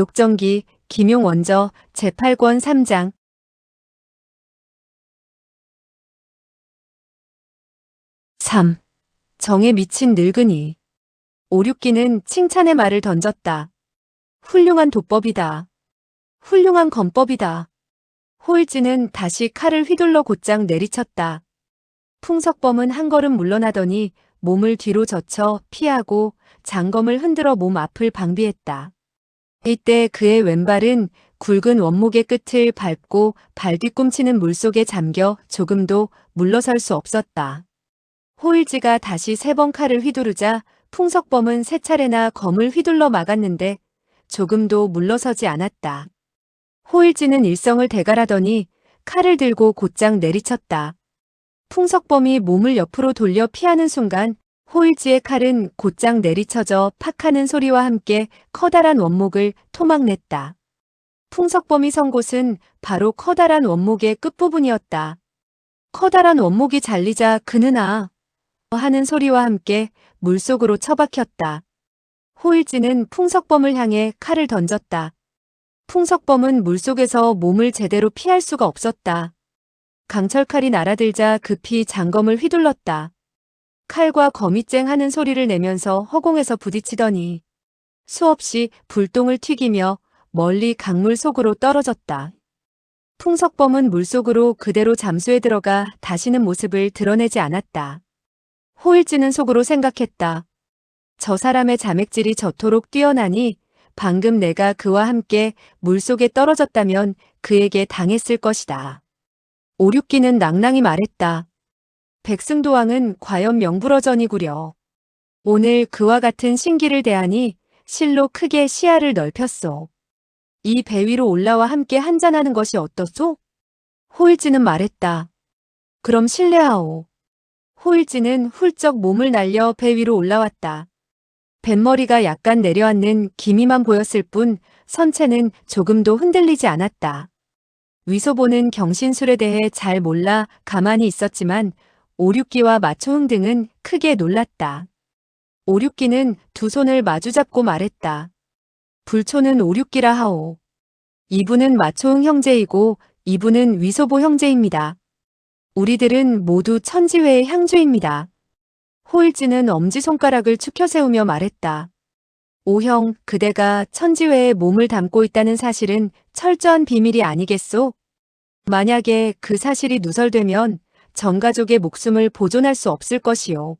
녹정기, 김용원저, 제8권 3장. 3. 정에 미친 늙은이. 오륙기는 칭찬의 말을 던졌다. 훌륭한 도법이다. 훌륭한 건법이다. 호일지는 다시 칼을 휘둘러 곧장 내리쳤다. 풍석범은 한 걸음 물러나더니 몸을 뒤로 젖혀 피하고 장검을 흔들어 몸 앞을 방비했다. 이때 그의 왼발은 굵은 원목의 끝을 밟고 발 뒤꿈치는 물속에 잠겨 조금도 물러설 수 없었다. 호일지가 다시 3번 칼을 휘두르자 풍석범은 3차례나 검을 휘둘러 막았는데 조금도 물러서지 않았다. 호일지는 일성을 대갈하더니 칼을 들고 곧장 내리쳤다. 풍석범이 몸을 옆으로 돌려 피하는 순간 호일지의 칼은 곧장 내리쳐져 팍 하는 소리와 함께 커다란 원목을 토막냈다. 풍석범이 선 곳은 바로 커다란 원목의 끝부분이었다. 커다란 원목이 잘리자 그는 아 하는 소리와 함께 물속으로 처박혔다. 호일지는 풍석범을 향해 칼을 던졌다. 풍석범은 물속에서 몸을 제대로 피할 수가 없었다. 강철칼이 날아들자 급히 장검을 휘둘렀다. 칼과 검이 쨍 하는 소리를 내면서 허공에서 부딪히더니 수없이 불똥을 튀기며 멀리 강물 속으로 떨어졌다. 풍석범은 물속으로 그대로 잠수해 들어가 다시는 모습을 드러내지 않았다. 호일지는 속으로 생각했다. 저 사람의 자맥질이 저토록 뛰어나니 방금 내가 그와 함께 물속에 떨어졌다면 그에게 당했을 것이다. 오륙기는 낭낭히 말했다. 백승도왕은 과연 명불허전이구려. 오늘 그와 같은 신기를 대하니 실로 크게 시야를 넓혔소. 이 배 위로 올라와 함께 한잔하는 것이 어떻소? 호일지는 말했다. 그럼 실례하오. 호일지는 훌쩍 몸을 날려 배 위로 올라왔다. 뱃머리가 약간 내려앉는 기미만 보였을 뿐 선체는 조금도 흔들리지 않았다. 위소보는 경신술에 대해 잘 몰라 가만히 있었지만 오륙기와 마초흥 등은 크게 놀랐다. 오륙기는 두 손을 마주잡고 말했다. 불초는 오륙기라 하오. 이분은 마초흥 형제이고 이분은 위소보 형제입니다. 우리들은 모두 천지회의 향주입니다. 호일지는 엄지손가락을 축혀 세우며 말했다. 오형, 그대가 천지회에 몸을 담고 있다는 사실은 철저한 비밀이 아니겠소? 만약에 그 사실이 누설되면 전 가족의 목숨을 보존할 수 없을 것이요.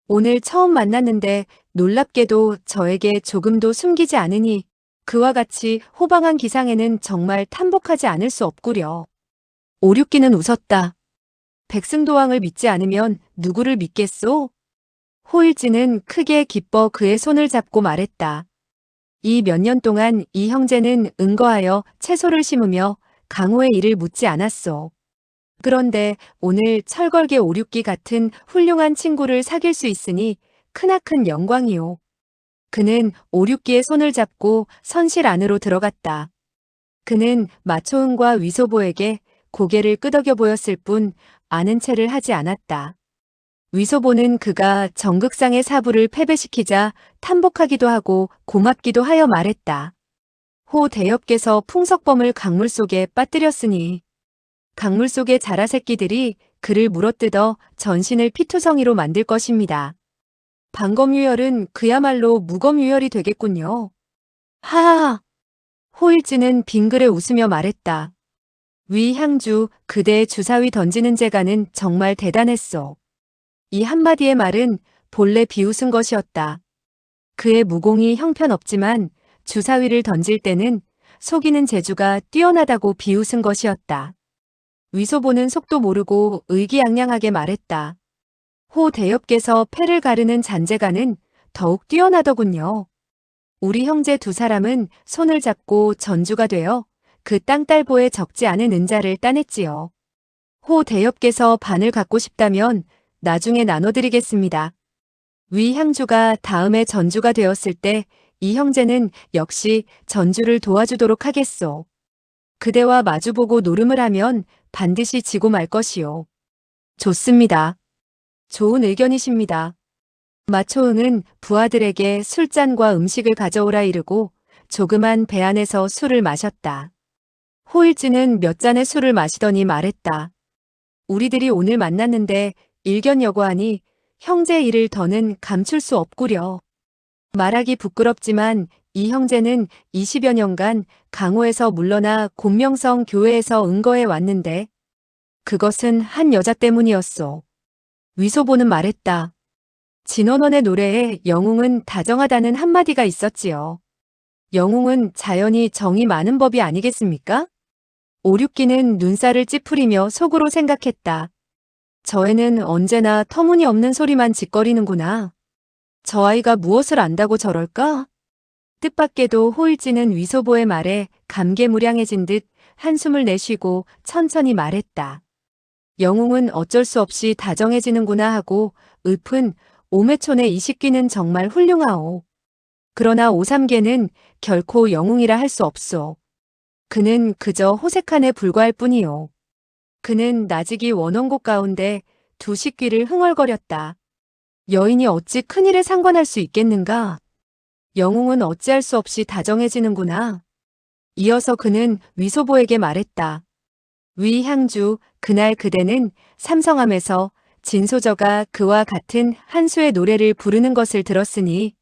오늘 처음 만났는데 놀랍게도 저에게 조금도 숨기지 않으니 그와 같이 호방한 기상에는 정말 탐복하지 않을 수 없구려. 오륙기는 웃었다. 백승도왕을 믿지 않으면 누구를 믿겠소? 호일지는 크게 기뻐 그의 손을 잡고 말했다. 이 몇 년 동안 이 형제는 은거하여 채소를 심으며 강호의 일을 묻지 않았소. 그런데 오늘 철걸개 오륙기 같은 훌륭한 친구를 사귈 수 있으니 크나큰 영광이요. 그는 오륙기의 손을 잡고 선실 안으로 들어갔다. 그는 마초흥과 위소보에게 고개를 끄덕여 보였을 뿐 아는 체를 하지 않았다. 위소보는 그가 정극상의 사부를 패배시키자 탐복하기도 하고 고맙기도 하여 말했다. 호 대엽께서 풍석범을 강물 속에 빠뜨렸으니 강물 속의 자라 새끼들이 그를 물어뜯어 전신을 피투성이로 만들 것입니다. 방검유혈은 그야말로 무검유혈이 되겠군요. 하하하. 호일지는 빙그레 웃으며 말했다. 위 향주, 그대의 주사위 던지는 재간은 정말 대단했소. 이 한마디의 말은 본래 비웃은 것이었다. 그의 무공이 형편없지만 주사위를 던질 때는 속이는 재주가 뛰어나다고 비웃은 것이었다. 위소보는 속도 모르고 의기양양하게 말했다. 호 대엽께서 패를 가르는 잔재간은 더욱 뛰어나더군요. 우리 형제 두 사람은 손을 잡고 전주가 되어 그 땅딸보에 적지 않은 은자를 따냈지요. 호 대엽께서 반을 갖고 싶다면 나중에 나눠드리겠습니다. 위 향주가 다음에 전주가 되었을 때 이 형제는 역시 전주를 도와주도록 하겠소. 그대와 마주보고 노름을 하면 반드시 지고 말 것이요. 좋습니다. 좋은 의견이십니다. 마초흥은 부하들에게 술잔과 음식을 가져오라 이르고 조그만 배 안에서 술을 마셨다. 호일지는 몇 잔의 술을 마시더니 말했다. 우리들이 오늘 만났는데 일견여고 하니 형제 일을 더는 감출 수 없구려. 말하기 부끄럽지만 이 형제는 20여 년간 강호에서 물러나 곤명성 교회에서 은거해 왔는데 그것은 한 여자 때문이었소. 위소보는 말했다. 진원원의 노래에 영웅은 다정하다는 한마디가 있었지요. 영웅은 자연히 정이 많은 법이 아니겠습니까? 오륙기는 눈살을 찌푸리며 속으로 생각했다. 저 애는 언제나 터무니없는 소리만 짓거리는구나. 저 아이가 무엇을 안다고 저럴까? 뜻밖에도 호일지는 위소보의 말에 감개무량해진 듯 한숨을 내쉬고 천천히 말했다. 영웅은 어쩔 수 없이 다정해지는구나 하고 읊은 오매촌의 이식귀는 정말 훌륭하오. 그러나 오삼계는 결코 영웅이라 할 수 없소. 그는 그저 호색한에 불과할 뿐이요. 그는 나직이 원원곡 가운데 두 식귀를 흥얼거렸다. 여인이 어찌 큰일에 상관할 수 있겠는가? 영웅은 어찌할 수 없이 다정해지는구나. 이어서 그는 위소보에게 말했다. 위향주, 그날 그대는 삼성함에서 진소저가 그와 같은 한 수의 노래를 부르는 것을 들었으니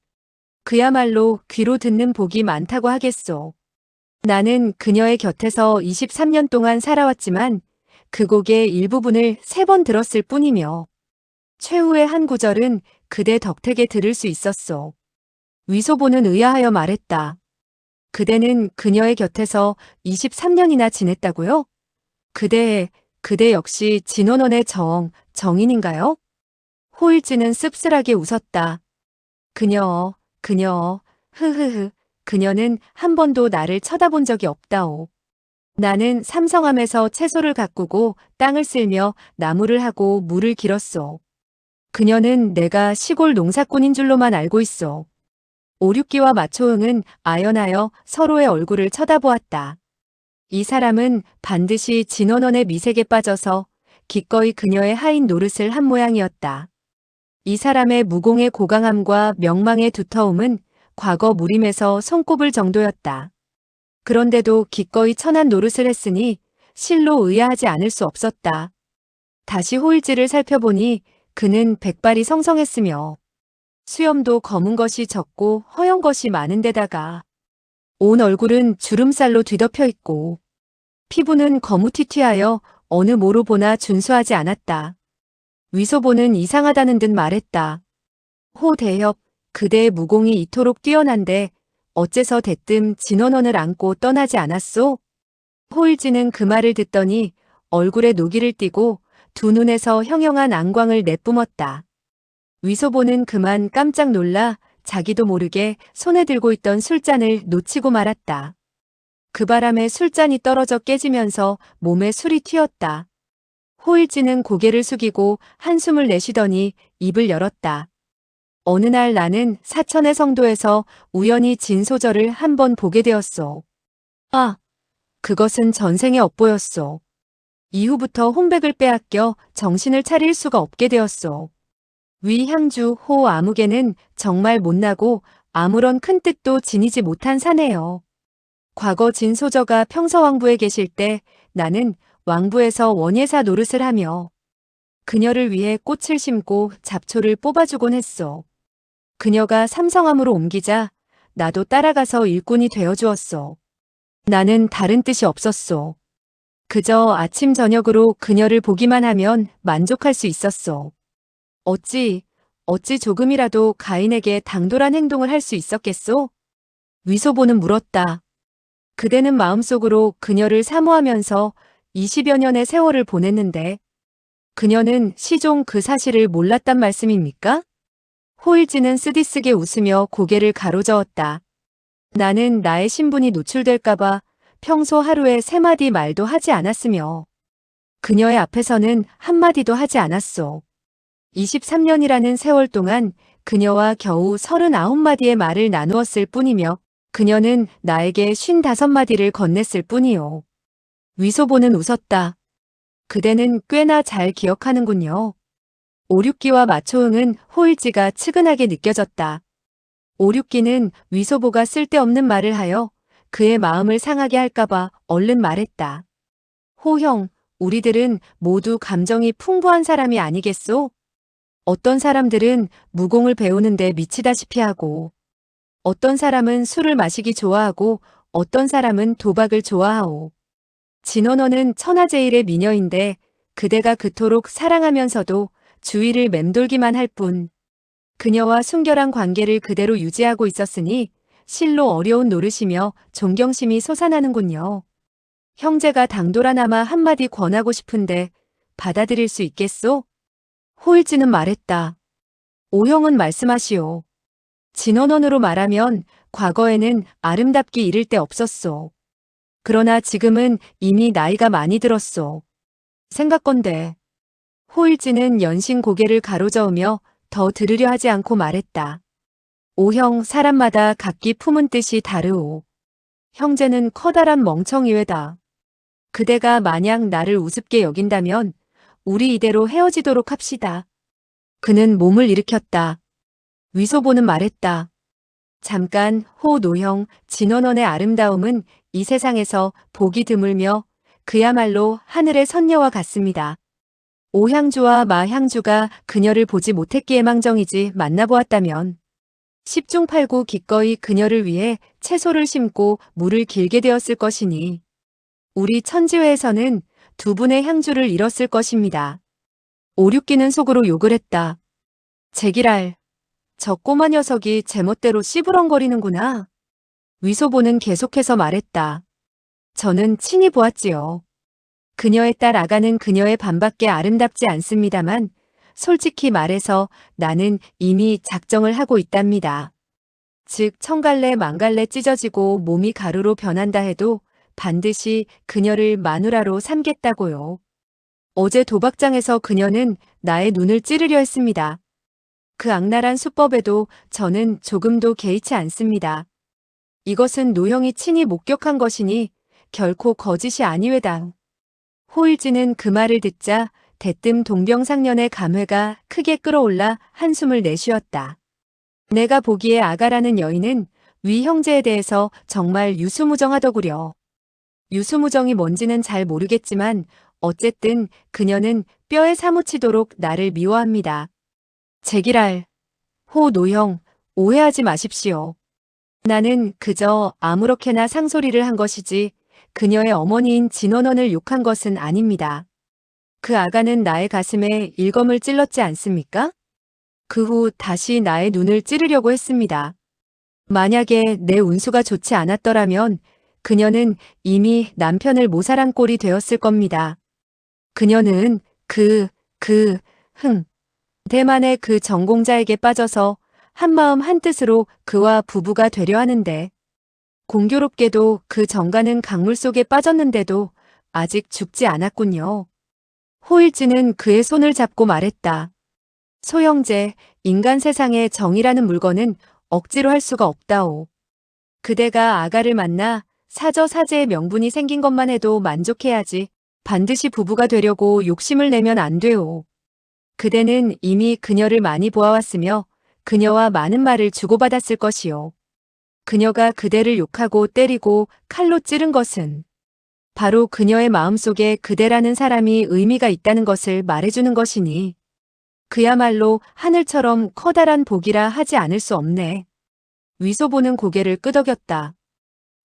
그야말로 귀로 듣는 복이 많다고 하겠소. 나는 그녀의 곁에서 23년 동안 살아왔지만 그 곡의 일부분을 3번 들었을 뿐이며 최후의 한 구절은 그대 덕택에 들을 수 있었소. 위소보는 의아하여 말했다. 그대는 그녀의 곁에서 23년이나 지냈다고요? 그대 역시 진원원의 정인인가요? 호일지는 씁쓸하게 웃었다. 그녀, 흐흐흐, 그녀는 한 번도 나를 쳐다본 적이 없다오. 나는 삼성함에서 채소를 가꾸고 땅을 쓸며 나무를 하고 물을 길었소. 그녀는 내가 시골 농사꾼인 줄로만 알고 있소. 오륙기와 마초응은 아연하여 서로의 얼굴을 쳐다보았다. 이 사람은 반드시 진원원의 미색에 빠져서 기꺼이 그녀의 하인 노릇을 한 모양이었다. 이 사람의 무공의 고강함과 명망의 두터움은 과거 무림에서 손꼽을 정도였다. 그런데도 기꺼이 천한 노릇을 했으니 실로 의아하지 않을 수 없었다. 다시 호일지를 살펴보니 그는 백발이 성성했으며 수염도 검은 것이 적고 허연 것이 많은 데다가 온 얼굴은 주름살로 뒤덮여 있고 피부는 거무튀튀하여 어느 모로 보나 준수하지 않았다. 위소보는 이상하다는 듯 말했다. 호 대협, 그대의 무공이 이토록 뛰어난데 어째서 대뜸 진원원을 안고 떠나지 않았소? 호일지는 그 말을 듣더니 얼굴에 노기를 띠고 두 눈에서 형형한 안광을 내뿜었다. 위소보는 그만 깜짝 놀라 자기도 모르게 손에 들고 있던 술잔을 놓치고 말았다. 그 바람에 술잔이 떨어져 깨지면서 몸에 술이 튀었다. 호일지는 고개를 숙이고 한숨을 내쉬더니 입을 열었다. 어느 날 나는 사천의 성도에서 우연히 진소절을 한번 보게 되었소. 아, 그것은 전생의 업보였소. 이후부터 혼백을 빼앗겨 정신을 차릴 수가 없게 되었소. 위향주 호 아무개는 정말 못나고 아무런 큰 뜻도 지니지 못한 사내요. 과거 진소저가 평서왕부에 계실 때 나는 왕부에서 원예사 노릇을 하며 그녀를 위해 꽃을 심고 잡초를 뽑아주곤 했소. 그녀가 삼성함으로 옮기자 나도 따라가서 일꾼이 되어주었소. 나는 다른 뜻이 없었소. 그저 아침 저녁으로 그녀를 보기만 하면 만족할 수 있었소. 어찌 조금이라도 가인에게 당돌한 행동을 할 수 있었겠소? 위소보는 물었다. 그대는 마음속으로 그녀를 사모하면서 20여 년의 세월을 보냈는데 그녀는 시종 그 사실을 몰랐단 말씀입니까? 호일지는 쓰디쓰게 웃으며 고개를 가로저었다. 나는 나의 신분이 노출될까봐 평소 하루에 3마디 말도 하지 않았으며 그녀의 앞에서는 한마디도 하지 않았소. 23년이라는 세월 동안 그녀와 겨우 39마디의 말을 나누었을 뿐이며 그녀는 나에게 55마디를 건넸을 뿐이요. 위소보는 웃었다. 그대는 꽤나 잘 기억하는군요. 오륙기와 마초응은 호일지가 측은하게 느껴졌다. 오륙기는 위소보가 쓸데없는 말을 하여 그의 마음을 상하게 할까봐 얼른 말했다. 호형, 우리들은 모두 감정이 풍부한 사람이 아니겠소? 어떤 사람들은 무공을 배우는데 미치다시피 하고, 어떤 사람은 술을 마시기 좋아하고, 어떤 사람은 도박을 좋아하오. 진원어는 천하제일의 미녀인데 그대가 그토록 사랑하면서도 주위를 맴돌기만 할 뿐, 그녀와 순결한 관계를 그대로 유지하고 있었으니 실로 어려운 노릇이며 존경심이 솟아나는군요. 형제가 당돌하나마 한마디 권하고 싶은데 받아들일 수 있겠소? 호일지는 말했다. 오형은 말씀하시오. 진언언으로 말하면 과거에는 아름답기 이를 데 없었소. 그러나 지금은 이미 나이가 많이 들었소. 생각건대. 호일지는 연신 고개를 가로저으며 더 들으려 하지 않고 말했다. 오형, 사람마다 각기 품은 뜻이 다르오. 형제는 커다란 멍청이외다. 그대가 만약 나를 우습게 여긴다면 우리 이대로 헤어지도록 합시다. 그는 몸을 일으켰다. 위소보는 말했다. 잠깐, 호 노형, 진원원의 아름다움은 이 세상에서 보기 드물며 그야말로 하늘의 선녀와 같습니다. 오향주와 마향주가 그녀를 보지 못했기에 망정이지 만나보았다면 10중 8구 기꺼이 그녀를 위해 채소를 심고 물을 길게 되었을 것이니 우리 천지회에서는 두 분의 향주를 잃었을 것입니다. 오륙기는 속으로 욕을 했다. 제기랄, 저 꼬마 녀석이 제멋대로 씨부렁거리는구나. 위소보는 계속해서 말했다. 저는 친히 보았지요. 그녀의 딸 아가는 그녀의 반밖에 아름답지 않습니다만 솔직히 말해서 나는 이미 작정을 하고 있답니다. 즉 천갈래 만갈래 찢어지고 몸이 가루로 변한다 해도 반드시 그녀를 마누라로 삼겠다고요. 어제 도박장에서 그녀는 나의 눈을 찌르려 했습니다. 그 악랄한 수법에도 저는 조금도 개의치 않습니다. 이것은 노형이 친히 목격한 것이니 결코 거짓이 아니외다. 호일지는 그 말을 듣자 대뜸 동병상련의 감회가 크게 끌어올라 한숨을 내쉬었다. 내가 보기에 아가라는 여인은 위 형제에 대해서 정말 유수무정하더구려. 유수무정이 뭔지는 잘 모르겠지만 어쨌든 그녀는 뼈에 사무치도록 나를 미워합니다. 제기랄, 호 노형, 오해하지 마십시오. 나는 그저 아무렇게나 상소리를 한 것이지 그녀의 어머니인 진원원을 욕한 것은 아닙니다. 그 아가는 나의 가슴에 일검을 찔렀지 않습니까? 그 후 다시 나의 눈을 찌르려고 했습니다. 만약에 내 운수가 좋지 않았더라면 그녀는 이미 남편을 모살한 꼴이 되었을 겁니다. 그녀는 대만의 그 전공자에게 빠져서 한마음 한뜻으로 그와 부부가 되려 하는데 공교롭게도 그 정가는 강물 속에 빠졌는데도 아직 죽지 않았군요. 호일지는 그의 손을 잡고 말했다. 소형제, 인간 세상에 정이라는 물건은 억지로 할 수가 없다오. 그대가 아가를 만나 사저사제의 명분이 생긴 것만 해도 만족해야지 반드시 부부가 되려고 욕심을 내면 안 돼요. 그대는 이미 그녀를 많이 보아왔으며 그녀와 많은 말을 주고받았을 것이요. 그녀가 그대를 욕하고 때리고 칼로 찌른 것은 바로 그녀의 마음속에 그대라는 사람이 의미가 있다는 것을 말해주는 것이니 그야말로 하늘처럼 커다란 복이라 하지 않을 수 없네. 위소보는 고개를 끄덕였다.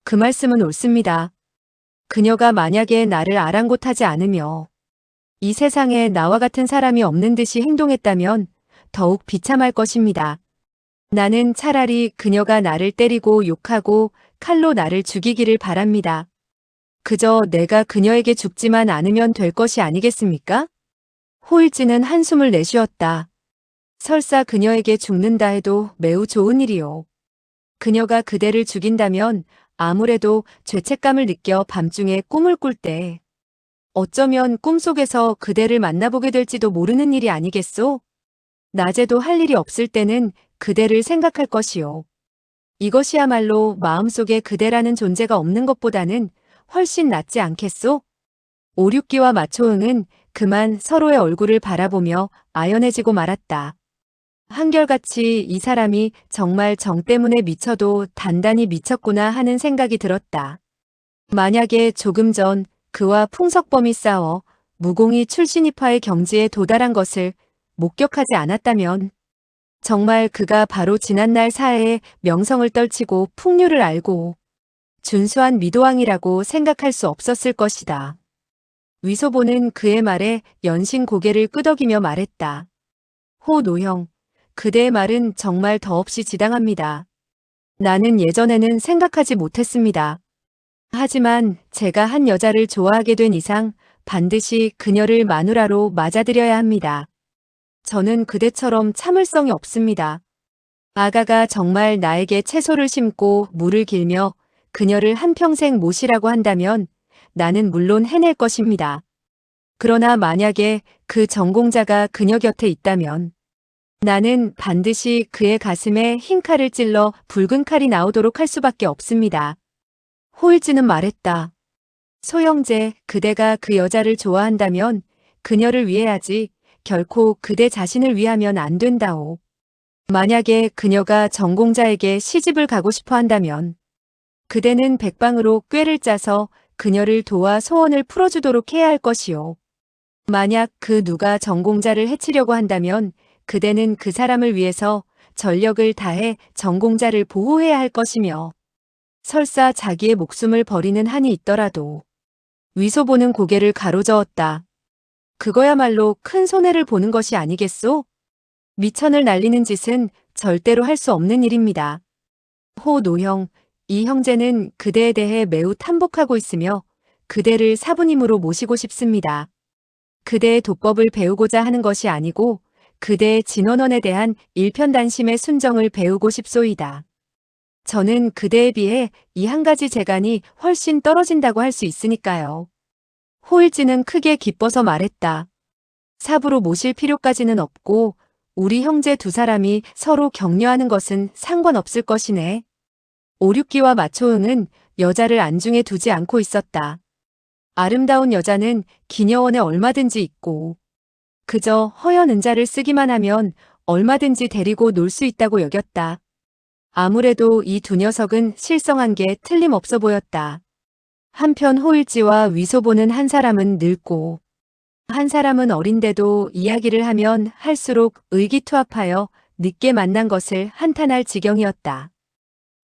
그 말씀은 옳습니다. 그녀가 만약에 나를 아랑곳하지 않으며 이 세상에 나와 같은 사람이 없는 듯이 행동했다면 더욱 비참할 것입니다. 나는 차라리 그녀가 나를 때리고 욕하고 칼로 나를 죽이기를 바랍니다. 그저 내가 그녀에게 죽지만 않으면 될 것이 아니겠습니까? 호일지는 한숨을 내쉬었다. 설사 그녀에게 죽는다 해도 매우 좋은 일이요. 그녀가 그대를 죽인다면 아무래도 죄책감을 느껴 밤중에 꿈을 꿀 때 어쩌면 꿈속에서 그대를 만나보게 될지도 모르는 일이 아니겠소? 낮에도 할 일이 없을 때는 그대를 생각할 것이요. 이것이야말로 마음속에 그대라는 존재가 없는 것보다는 훨씬 낫지 않겠소? 오륙기와 마초응은 그만 서로의 얼굴을 바라보며 아연해지고 말았다. 한결같이 이 사람이 정말 정 때문에 미쳐도 단단히 미쳤구나 하는 생각이 들었다. 만약에 조금 전 그와 풍석범이 싸워 무공이 출신이파의 경지에 도달한 것을 목격하지 않았다면 정말 그가 바로 지난날 사해의 명성을 떨치고 풍류를 알고 준수한 미도왕이라고 생각할 수 없었을 것이다. 위소보는 그의 말에 연신 고개를 끄덕이며 말했다. 호 노형, 그대의 말은 정말 더없이 지당합니다. 나는 예전에는 생각하지 못했습니다. 하지만 제가 한 여자를 좋아하게 된 이상 반드시 그녀를 마누라로 맞아들여야 합니다. 저는 그대처럼 참을성이 없습니다. 아가가 정말 나에게 채소를 심고 물을 길며 그녀를 한평생 모시라고 한다면 나는 물론 해낼 것입니다. 그러나 만약에 그 전공자가 그녀 곁에 있다면 나는 반드시 그의 가슴에 흰 칼을 찔러 붉은 칼이 나오도록 할 수밖에 없습니다. 호일지는 말했다. 소영제, 그대가 그 여자를 좋아한다면 그녀를 위해야지 결코 그대 자신을 위하면 안 된다오. 만약에 그녀가 전공자에게 시집을 가고 싶어 한다면 그대는 백방으로 꾀를 짜서 그녀를 도와 소원을 풀어주도록 해야 할 것이오. 만약 그 누가 전공자를 해치려고 한다면 그대는 그 사람을 위해서 전력을 다해 전공자를 보호해야 할 것이며 설사 자기의 목숨을 버리는 한이 있더라도 위소보는 고개를 가로저었다. 그거야말로 큰 손해를 보는 것이 아니겠소? 미천을 날리는 짓은 절대로 할 수 없는 일입니다. 호 노형, 이 형제는 그대에 대해 매우 탐복하고 있으며 그대를 사부님으로 모시고 싶습니다. 그대의 도법을 배우고자 하는 것이 아니고 그대의 진원원에 대한 일편단심의 순정을 배우고 싶소이다. 저는 그대에 비해 이 한 가지 재간이 훨씬 떨어진다고 할 수 있으니까요. 호일지는 크게 기뻐서 말했다. 사부로 모실 필요까지는 없고 우리 형제 두 사람이 서로 격려하는 것은 상관없을 것이네. 오륙기와 마초응은 여자를 안중에 두지 않고 있었다. 아름다운 여자는 기녀원에 얼마든지 있고 그저 허연 은자를 쓰기만 하면 얼마든지 데리고 놀 수 있다고 여겼다. 아무래도 이 두 녀석은 실성한 게 틀림없어 보였다. 한편 호일지와 위소보는 한 사람은 늙고 한 사람은 어린데도 이야기를 하면 할수록 의기투합하여 늦게 만난 것을 한탄할 지경이었다.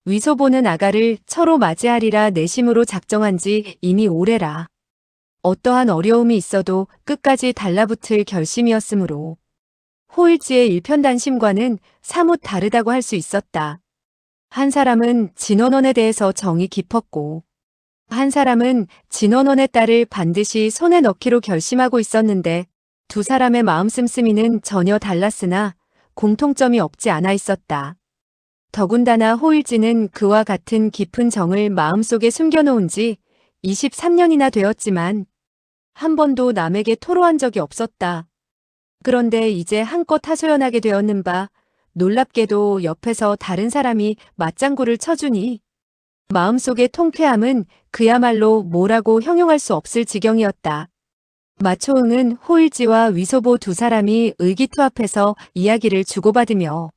위소보는 아가를 처로 맞이하리라 내심으로 작정한 지 이미 오래라. 어떠한 어려움이 있어도 끝까지 달라붙을 결심이었으므로 호일지의 일편단심과는 사뭇 다르다고 할 수 있었다. 한 사람은 진원원에 대해서 정이 깊었고 한 사람은 진원원의 딸을 반드시 손에 넣기로 결심하고 있었는데 두 사람의 마음 씀씀이는 전혀 달랐으나 공통점이 없지 않아 있었다. 더군다나 호일지는 그와 같은 깊은 정을 마음속에 숨겨놓은 지 23년이나 되었지만 한 번도 남에게 토로한 적이 없었다. 그런데 이제 한껏 하소연하게 되었는 바 놀랍게도 옆에서 다른 사람이 맞장구를 쳐주니 마음속의 통쾌함은 그야말로 뭐라고 형용할 수 없을 지경이었다. 마초응은 호일지와 위소보 두 사람이 의기투합해서 이야기를 주고받으며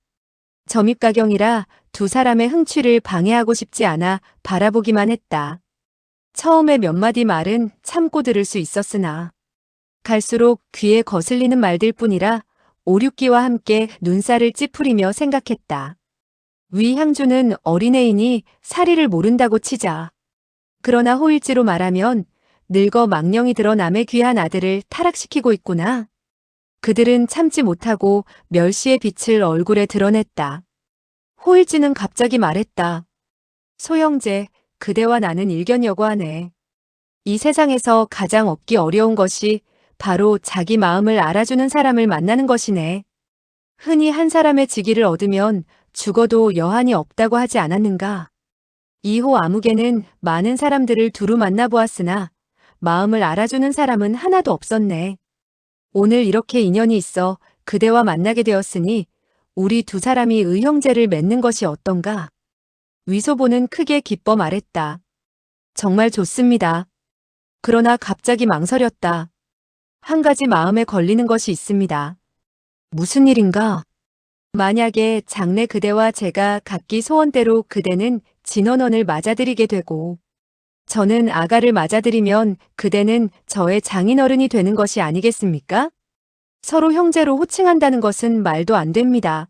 점입가경이라 두 사람의 흥취를 방해하고 싶지 않아 바라보기만 했다. 처음에 몇 마디 말은 참고 들을 수 있었으나 갈수록 귀에 거슬리는 말들 뿐이라 오륙기와 함께 눈살을 찌푸리며 생각했다. 위향주는 어린애이니 사리를 모른다고 치자. 그러나 호일지로 말하면 늙어 망령이 들어 남의 귀한 아들을 타락시키고 있구나. 그들은 참지 못하고 멸시의 빛을 얼굴에 드러냈다. 호일지는 갑자기 말했다. 소영제, 그대와 나는 일견여고하네. 이 세상에서 가장 얻기 어려운 것이 바로 자기 마음을 알아주는 사람을 만나는 것이네. 흔히 한 사람의 지기를 얻으면 죽어도 여한이 없다고 하지 않았는가? 2호 아무개는 많은 사람들을 두루 만나보았으나 마음을 알아주는 사람은 하나도 없었네. 오늘 이렇게 인연이 있어 그대와 만나게 되었으니 우리 두 사람이 의형제를 맺는 것이 어떤가? 위소보는 크게 기뻐 말했다. 정말 좋습니다. 그러나 갑자기 망설였다. 한 가지 마음에 걸리는 것이 있습니다. 무슨 일인가? 만약에 장래 그대와 제가 각기 소원대로 그대는 진원원을 맞아들이게 되고 저는 아가를 맞아들이면 그대는 저의 장인어른이 되는 것이 아니겠습니까? 서로 형제로 호칭한다는 것은 말도 안 됩니다.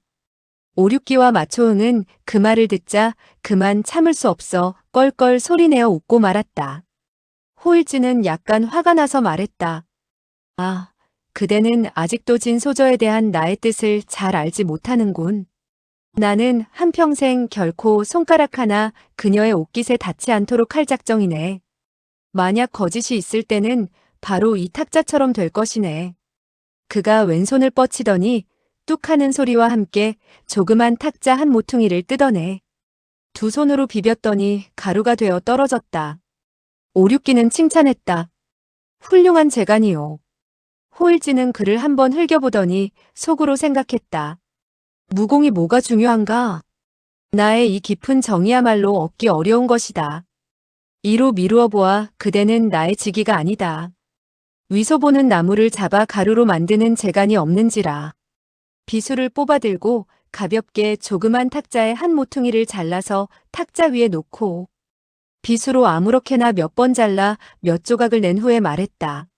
오륙기와 마초응은 그 말을 듣자 그만 참을 수 없어 껄껄 소리내어 웃고 말았다. 호일지는 약간 화가 나서 말했다. 아, 그대는 아직도 진소저에 대한 나의 뜻을 잘 알지 못하는군. 나는 한평생 결코 손가락 하나 그녀의 옷깃에 닿지 않도록 할 작정이네. 만약 거짓이 있을 때는 바로 이 탁자처럼 될 것이네. 그가 왼손을 뻗치더니 뚝 하는 소리와 함께 조그만 탁자 한 모퉁이를 뜯어내. 두 손으로 비볐더니 가루가 되어 떨어졌다. 오륙기는 칭찬했다. 훌륭한 재간이요. 호일지는 그를 한번 흘겨보더니 속으로 생각했다. 무공이 뭐가 중요한가? 나의 이 깊은 정이야말로 얻기 어려운 것이다. 이로 미루어 보아 그대는 나의 직위가 아니다. 위소보는 나무를 잡아 가루로 만드는 재간이 없는지라. 비수를 뽑아들고 가볍게 조그만 탁자의 한 모퉁이를 잘라서 탁자 위에 놓고 비수로 아무렇게나 몇 번 잘라 몇 조각을 낸 후에 말했다.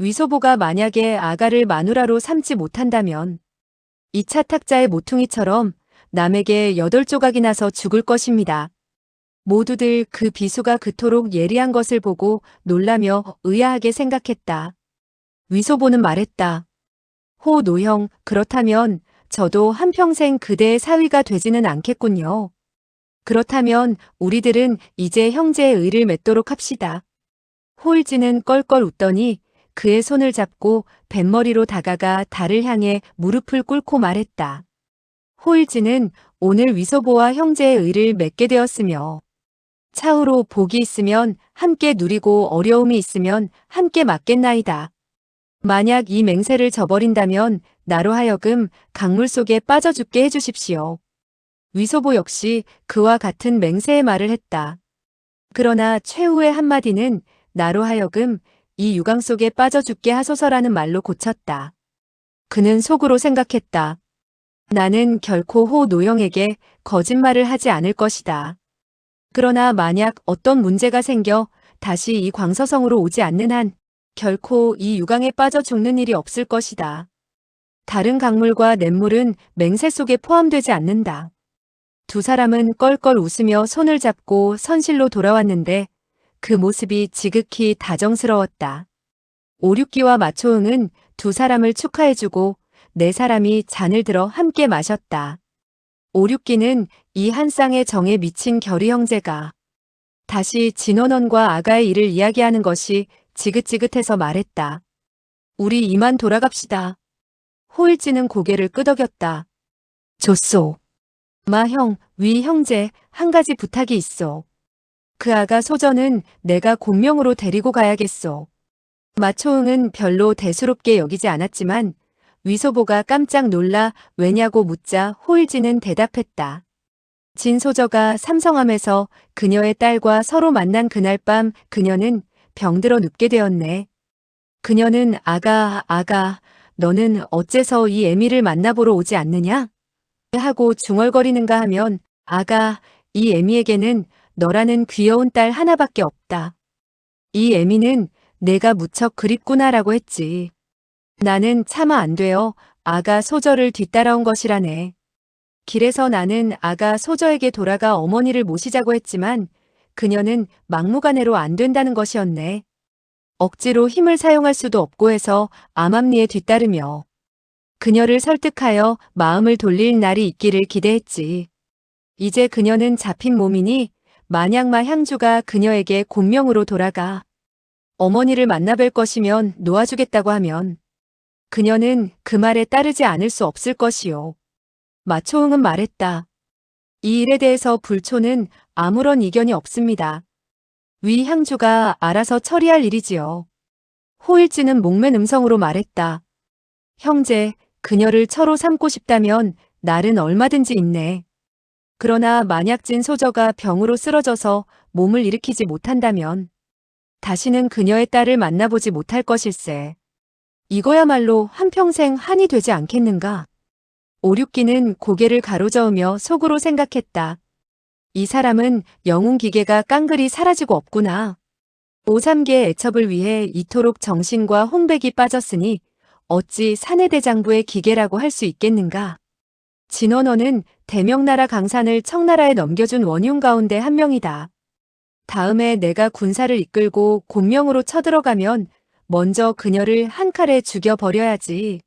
위소보가 만약에 아가를 마누라로 삼지 못한다면 2차 탁자의 모퉁이처럼 남에게 8조각이 나서 죽을 것입니다. 모두들 그 비수가 그토록 예리한 것을 보고 놀라며 의아하게 생각했다. 위소보는 말했다. 호 노형, 그렇다면 저도 한평생 그대의 사위가 되지는 않겠군요. 그렇다면 우리들은 이제 형제의 의를 맺도록 합시다. 호일지는 껄껄 웃더니 그의 손을 잡고 뱃머리로 다가가 달을 향해 무릎을 꿇고 말했다. 호일지는 오늘 위소보와 형제의 의를 맺게 되었으며 차후로 복이 있으면 함께 누리고 어려움이 있으면 함께 맞겠나이다. 만약 이 맹세를 저버린다면 나로 하여금 강물 속에 빠져 죽게 해주십시오. 위소보 역시 그와 같은 맹세의 말을 했다. 그러나 최후의 한마디는 나로 하여금 이 유강 속에 빠져 죽게 하소서라는 말로 고쳤다. 그는 속으로 생각했다. 나는 결코 호 노영에게 거짓말을 하지 않을 것이다. 그러나 만약 어떤 문제가 생겨 다시 이 광서성으로 오지 않는 한 결코 이 유강에 빠져 죽는 일이 없을 것이다. 다른 강물과 냇물은 맹세 속에 포함되지 않는다. 두 사람은 껄껄 웃으며 손을 잡고 선실로 돌아왔는데 그 모습이 지극히 다정스러웠다. 오륙기와 마초응은 두 사람을 축하해주고 네 사람이 잔을 들어 함께 마셨다. 오륙기는 이 한 쌍의 정에 미친 결의 형제가 다시 진원원과 아가의 일을 이야기하는 것이 지긋지긋해서 말했다. 우리 이만 돌아갑시다. 호일지는 고개를 끄덕였다. 좋소. 형, 위 형제, 한 가지 부탁이 있어. 그 아가 소전은 내가 공명으로 데리고 가야겠소. 마초응은 별로 대수롭게 여기지 않았지만 위소보가 깜짝 놀라 왜냐고 묻자 호일지는 대답했다. 진소저가 삼성함에서 그녀의 딸과 서로 만난 그날 밤 그녀는 병들어 눕게 되었네. 그녀는 아가, 너는 어째서 이 애미를 만나보러 오지 않느냐? 하고 중얼거리는가 하면 아가, 이 애미에게는 너라는 귀여운 딸 하나밖에 없다. 이 애미는 내가 무척 그립구나라고 했지. 나는 차마 안 되어 아가 소저를 뒤따라온 것이라네. 길에서 나는 아가 소저에게 돌아가 어머니를 모시자고 했지만 그녀는 막무가내로 안 된다는 것이었네. 억지로 힘을 사용할 수도 없고 해서 암암리에 뒤따르며 그녀를 설득하여 마음을 돌릴 날이 있기를 기대했지. 이제 그녀는 잡힌 몸이니 만약 향주가 그녀에게 곤명으로 돌아가 어머니를 만나뵐 것이면 놓아주겠다고 하면 그녀는 그 말에 따르지 않을 수 없을 것이요. 마초응은 말했다. 이 일에 대해서 불초는 아무런 이견이 없습니다. 위 향주가 알아서 처리할 일이지요. 호일지는 목맨 음성으로 말했다. 형제, 그녀를 처로 삼고 싶다면 날은 얼마든지 있네. 그러나 만약 진소저가 병으로 쓰러져서 몸을 일으키지 못한다면 다시는 그녀의 딸을 만나보지 못할 것일세. 이거야말로 한평생 한이 되지 않겠는가? 오륙기는 고개를 가로저으며 속으로 생각했다. 이 사람은 영웅 기계가 깡그리 사라지고 없구나. 오삼계의 애첩을 위해 이토록 정신과 혼백이 빠졌으니 어찌 사내대장부의 기계라고 할 수 있겠는가. 진원어는 대명나라 강산을 청나라에 넘겨준 원흉 가운데 한 명이다. 다음에 내가 군사를 이끌고 곤명으로 쳐들어가면 먼저 그녀를 한 칼에 죽여버려야지.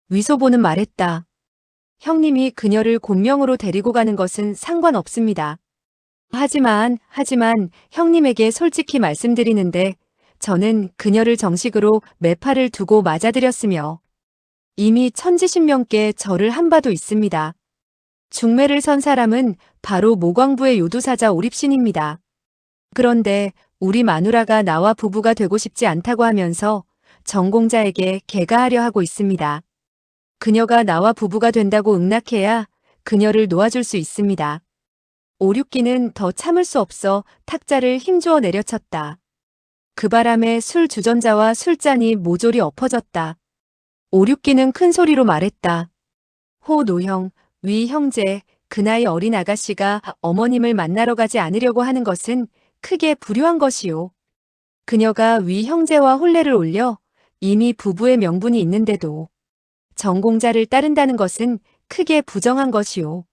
위소보는 말했다. 형님이 그녀를 곤명으로 데리고 가는 것은 상관없습니다. 하지만 형님에게 솔직히 말씀드리는데 저는 그녀를 정식으로 매파를 두고 맞아들였으며 이미 천지신명께 절을 한 바도 있습니다. 중매를 선 사람은 바로 모광부의 요두사자 오립신입니다. 그런데 우리 마누라가 나와 부부가 되고 싶지 않다고 하면서 전공자에게 개가하려 하고 있습니다. 그녀가 나와 부부가 된다고 응낙해야 그녀를 놓아줄 수 있습니다. 오륙기는 더 참을 수 없어 탁자를 힘주어 내려쳤다. 그 바람에 술 주전자와 술잔이 모조리 엎어졌다. 오륙기는 큰 소리로 말했다. 호 노형, 위 형제, 그 나이 어린 아가씨가 어머님을 만나러 가지 않으려고 하는 것은 크게 불효한 것이요. 그녀가 위 형제와 혼례를 올려 이미 부부의 명분이 있는데도 전공자를 따른다는 것은 크게 부정한 것이요.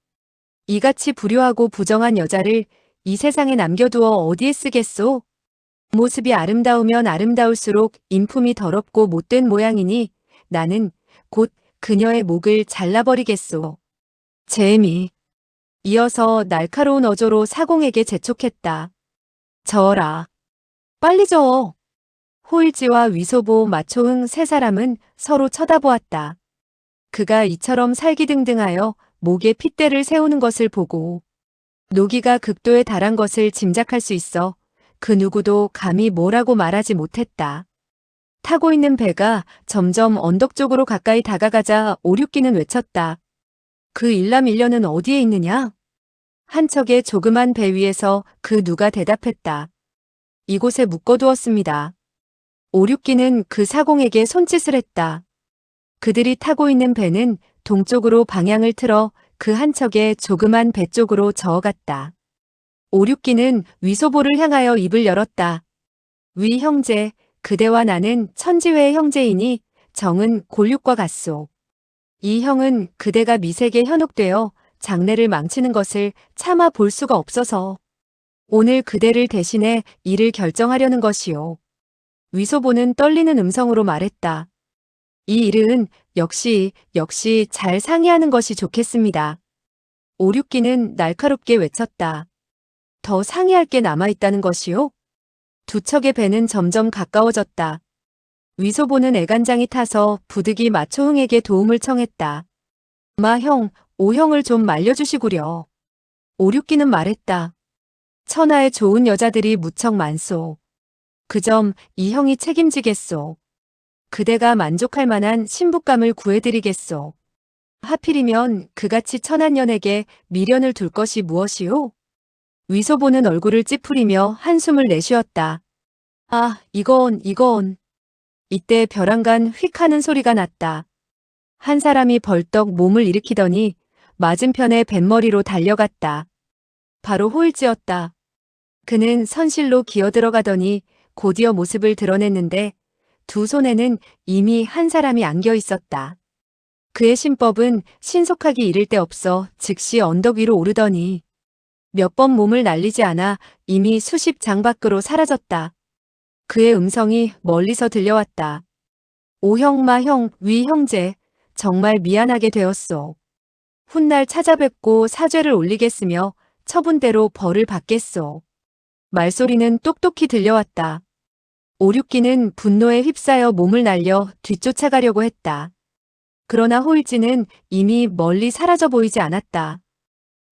이같이 불효하고 부정한 여자를 이 세상에 남겨두어 어디에 쓰겠소? 모습이 아름다우면 아름다울수록 인품이 더럽고 못된 모양이니 나는 곧 그녀의 목을 잘라버리겠소. 제미. 이어서 날카로운 어조로 사공에게 재촉했다. 저어라. 빨리 저어. 호일지와 위소보 마초흥 세 사람은 서로 쳐다보았다. 그가 이처럼 살기등등하여 목에 핏대를 세우는 것을 보고 노기가 극도에 달한 것을 짐작할 수 있어 그 누구도 감히 뭐라고 말하지 못했다. 타고 있는 배가 점점 언덕 쪽으로 가까이 다가가자 오륙기는 외쳤다. 그 일남일녀는 어디에 있느냐? 한 척의 조그만 배 위에서 그 누가 대답했다. 이곳에 묶어두었습니다. 오륙기는 그 사공에게 손짓을 했다. 그들이 타고 있는 배는 동쪽으로 방향을 틀어 그 한 척의 조그만 배 쪽으로 저어갔다. 오륙기는 위소보를 향하여 입을 열었다. 위 형제, 그대와 나는 천지회의 형제이니 정은 골육과 같소. 이 형은 그대가 미색에 현혹되어 장래를 망치는 것을 참아 볼 수가 없어서 오늘 그대를 대신해 일을 결정하려는 것이요. 위소보는 떨리는 음성으로 말했다. 이 일은 역시 잘 상의하는 것이 좋겠습니다. 오륙기는 날카롭게 외쳤다. 더 상의할 게 남아있다는 것이요? 두 척의 배는 점점 가까워졌다. 위소보는 애간장이 타서 부득이 마초흥에게 도움을 청했다. 형, 오형을 좀 말려주시구려. 오륙기는 말했다. 천하에 좋은 여자들이 무척 많소. 그 점 이 형이 책임지겠소. 그대가 만족할 만한 신부감을 구해드리겠소. 하필이면 그같이 천한 년에게 미련을 둘 것이 무엇이오? 위소보는 얼굴을 찌푸리며 한숨을 내쉬었다. 아, 이건. 이때 벼랑간 휙 하는 소리가 났다. 한 사람이 벌떡 몸을 일으키더니 맞은편에 뱃머리로 달려갔다. 바로 호일지였다. 그는 선실로 기어들어가더니 곧이어 모습을 드러냈는데 두 손에는 이미 한 사람이 안겨 있었다. 그의 신법은 신속하기 이를 데 없어 즉시 언덕 위로 오르더니 몇 번 몸을 날리지 않아 이미 수십 장 밖으로 사라졌다. 그의 음성이 멀리서 들려왔다. 오형, 마형, 위 형제, 정말 미안하게 되었소. 훗날 찾아뵙고 사죄를 올리겠으며 처분대로 벌을 받겠소. 말소리는 똑똑히 들려왔다. 오륙기는 분노에 휩싸여 몸을 날려 뒤쫓아가려고 했다. 그러나 호일지는 이미 멀리 사라져 보이지 않았다.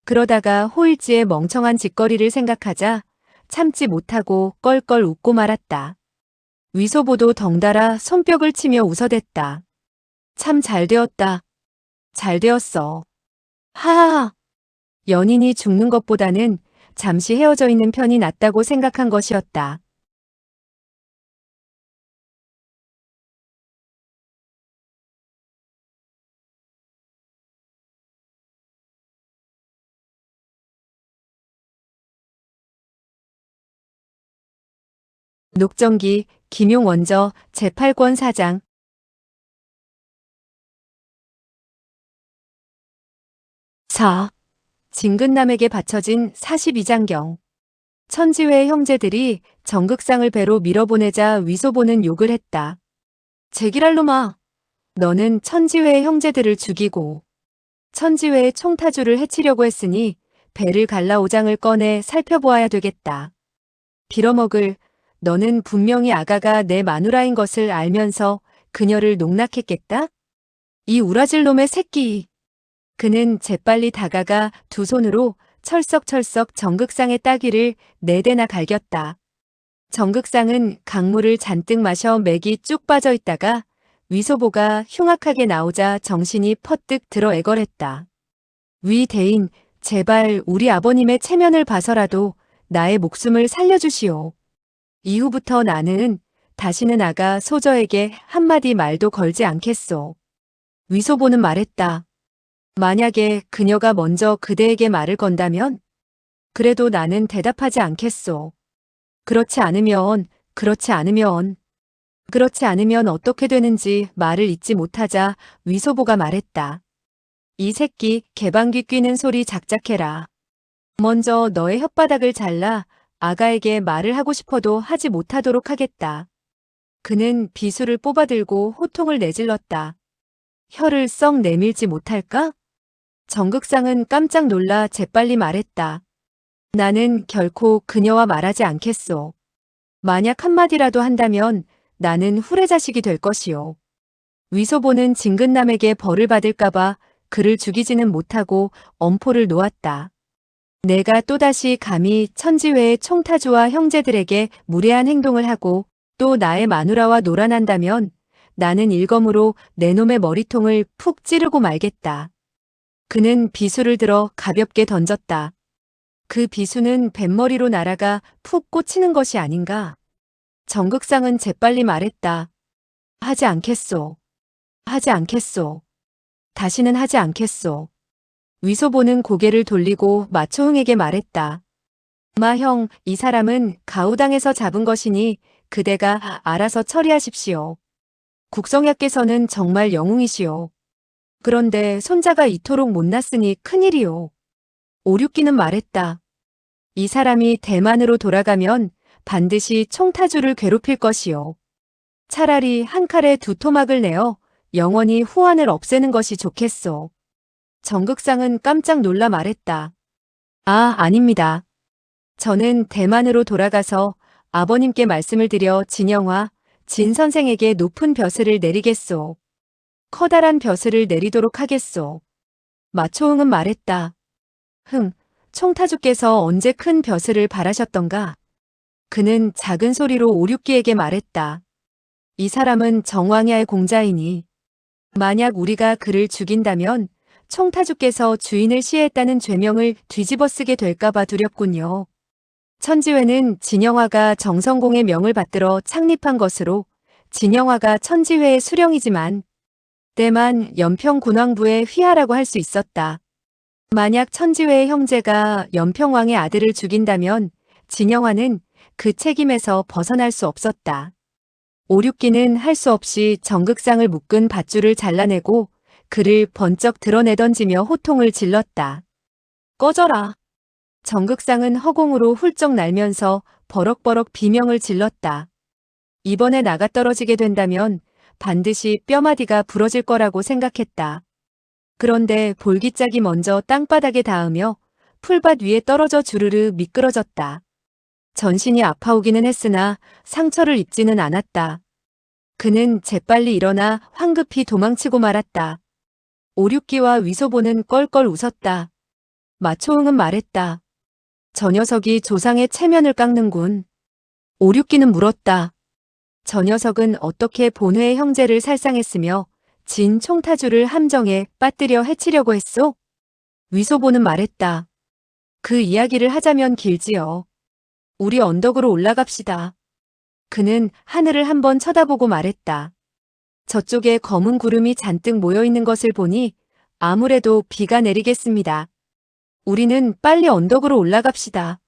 그러다가 호일지의 멍청한 짓거리를 생각하자 참지 못하고 껄껄 웃고 말았다. 위소보도 덩달아 손뼉을 치며 웃어댔다. 참 잘되었다. 잘되었어. 하하하. 연인이 죽는 것보다는 잠시 헤어져 있는 편이 낫다고 생각한 것이었다. 녹정기, 김용원저 제8권 사장. 4. 진근남에게 바쳐진 42장경. 천지회의 형제들이 정극상을 배로 밀어보내자 위소보는 욕을 했다. 제기랄 놈아. 너는 천지회의 형제들을 죽이고 천지회의 총타주를 해치려고 했으니 배를 갈라 오장을 꺼내 살펴보아야 되겠다. 빌어먹을, 너는 분명히 아가가 내 마누라인 것을 알면서 그녀를 농락했겠다? 이 우라질 놈의 새끼. 그는 재빨리 다가가 두 손으로 철썩철썩 정극상의 따귀를 4대나 갈겼다. 정극상은 강물을 잔뜩 마셔 맥이 쭉 빠져 있다가 위소보가 흉악하게 나오자 정신이 퍼뜩 들어 애걸했다. 위 대인, 제발 우리 아버님의 체면을 봐서라도 나의 목숨을 살려주시오. 이후부터 나는 다시는 아가 소저에게 한마디 말도 걸지 않겠소. 위소보는 말했다. 만약에 그녀가 먼저 그대에게 말을 건다면? 그래도 나는 대답하지 않겠소. 그렇지 않으면 어떻게 되는지 말을 잇지 못하자 위소보가 말했다. 이 새끼 개방귀 뀌는 소리 작작해라. 먼저 너의 혓바닥을 잘라 아가에게 말을 하고 싶어도 하지 못하도록 하겠다. 그는 비수를 뽑아들고 호통을 내질렀다. 혀를 썩 내밀지 못할까? 정극상은 깜짝 놀라 재빨리 말했다. 나는 결코 그녀와 말하지 않겠소. 만약 한마디라도 한다면 나는 후레자식이 될 것이오. 위소보는 진근남에게 벌을 받을까봐 그를 죽이지는 못하고 엄포를 놓았다. 내가 또다시 감히 천지회의 총타주와 형제들에게 무례한 행동을 하고 또 나의 마누라와 놀아난다면 나는 일검으로 내 놈의 머리통을 푹 찌르고 말겠다. 그는 비수를 들어 가볍게 던졌다. 그 비수는 뱃머리로 날아가 푹 꽂히는 것이 아닌가. 정극상은 재빨리 말했다. 하지 않겠소. 다시는 하지 않겠소. 위소보는 고개를 돌리고 마초흥에게 말했다. 형, 이 사람은 가우당에서 잡은 것이니 그대가 알아서 처리하십시오. 국성야께서는 정말 영웅이시오. 그런데 손자가 이토록 못났으니 큰일이오. 오륙기는 말했다. 이 사람이 대만으로 돌아가면 반드시 총타주를 괴롭힐 것이오. 차라리 한 칼에 두 토막을 내어 영원히 후환을 없애는 것이 좋겠소. 정극상은 깜짝 놀라 말했다. 아닙니다. 저는 대만으로 돌아가서 아버님께 말씀을 드려 진영화, 진 선생에게 높은 벼슬을 내리겠소. 커다란 벼슬을 내리도록 하겠소. 마초흥은 말했다. 총타주께서 언제 큰 벼슬을 바라셨던가? 그는 작은 소리로 오륙기에게 말했다. 이 사람은 정왕야의 공자이니 만약 우리가 그를 죽인다면 총타주께서 주인을 시해했다는 죄명을 뒤집어쓰게 될까봐 두렵군요. 천지회는 진영화가 정성공의 명을 받들어 창립한 것으로 진영화가 천지회의 수령이지만 때만 연평군왕부의 휘하라고 할 수 있었다. 만약 천지회의 형제가 연평왕의 아들을 죽인다면 진영화는 그 책임에서 벗어날 수 없었다. 오륙기는 할 수 없이 정극상을 묶은 밧줄을 잘라내고 그를 번쩍 드러내던지며 호통을 질렀다. 꺼져라. 정극상은 허공으로 훌쩍 날면서 버럭버럭 비명을 질렀다. 이번에 나가 떨어지게 된다면 반드시 뼈마디가 부러질 거라고 생각했다. 그런데 볼기짝이 먼저 땅바닥에 닿으며 풀밭 위에 떨어져 주르르 미끄러졌다. 전신이 아파오기는 했으나 상처를 입지는 않았다. 그는 재빨리 일어나 황급히 도망치고 말았다. 오륙기와 위소보는 껄껄 웃었다. 마초흥은 말했다. 저 녀석이 조상의 체면을 깎는군. 오륙기는 물었다. 저 녀석은 어떻게 본회의 형제를 살상했으며 진 총타주를 함정에 빠뜨려 해치려고 했소? 위소보는 말했다. 그 이야기를 하자면 길지요. 우리 언덕으로 올라갑시다. 그는 하늘을 한번 쳐다보고 말했다. 저쪽에 검은 구름이 잔뜩 모여있는 것을 보니 아무래도 비가 내리겠습니다. 우리는 빨리 언덕으로 올라갑시다.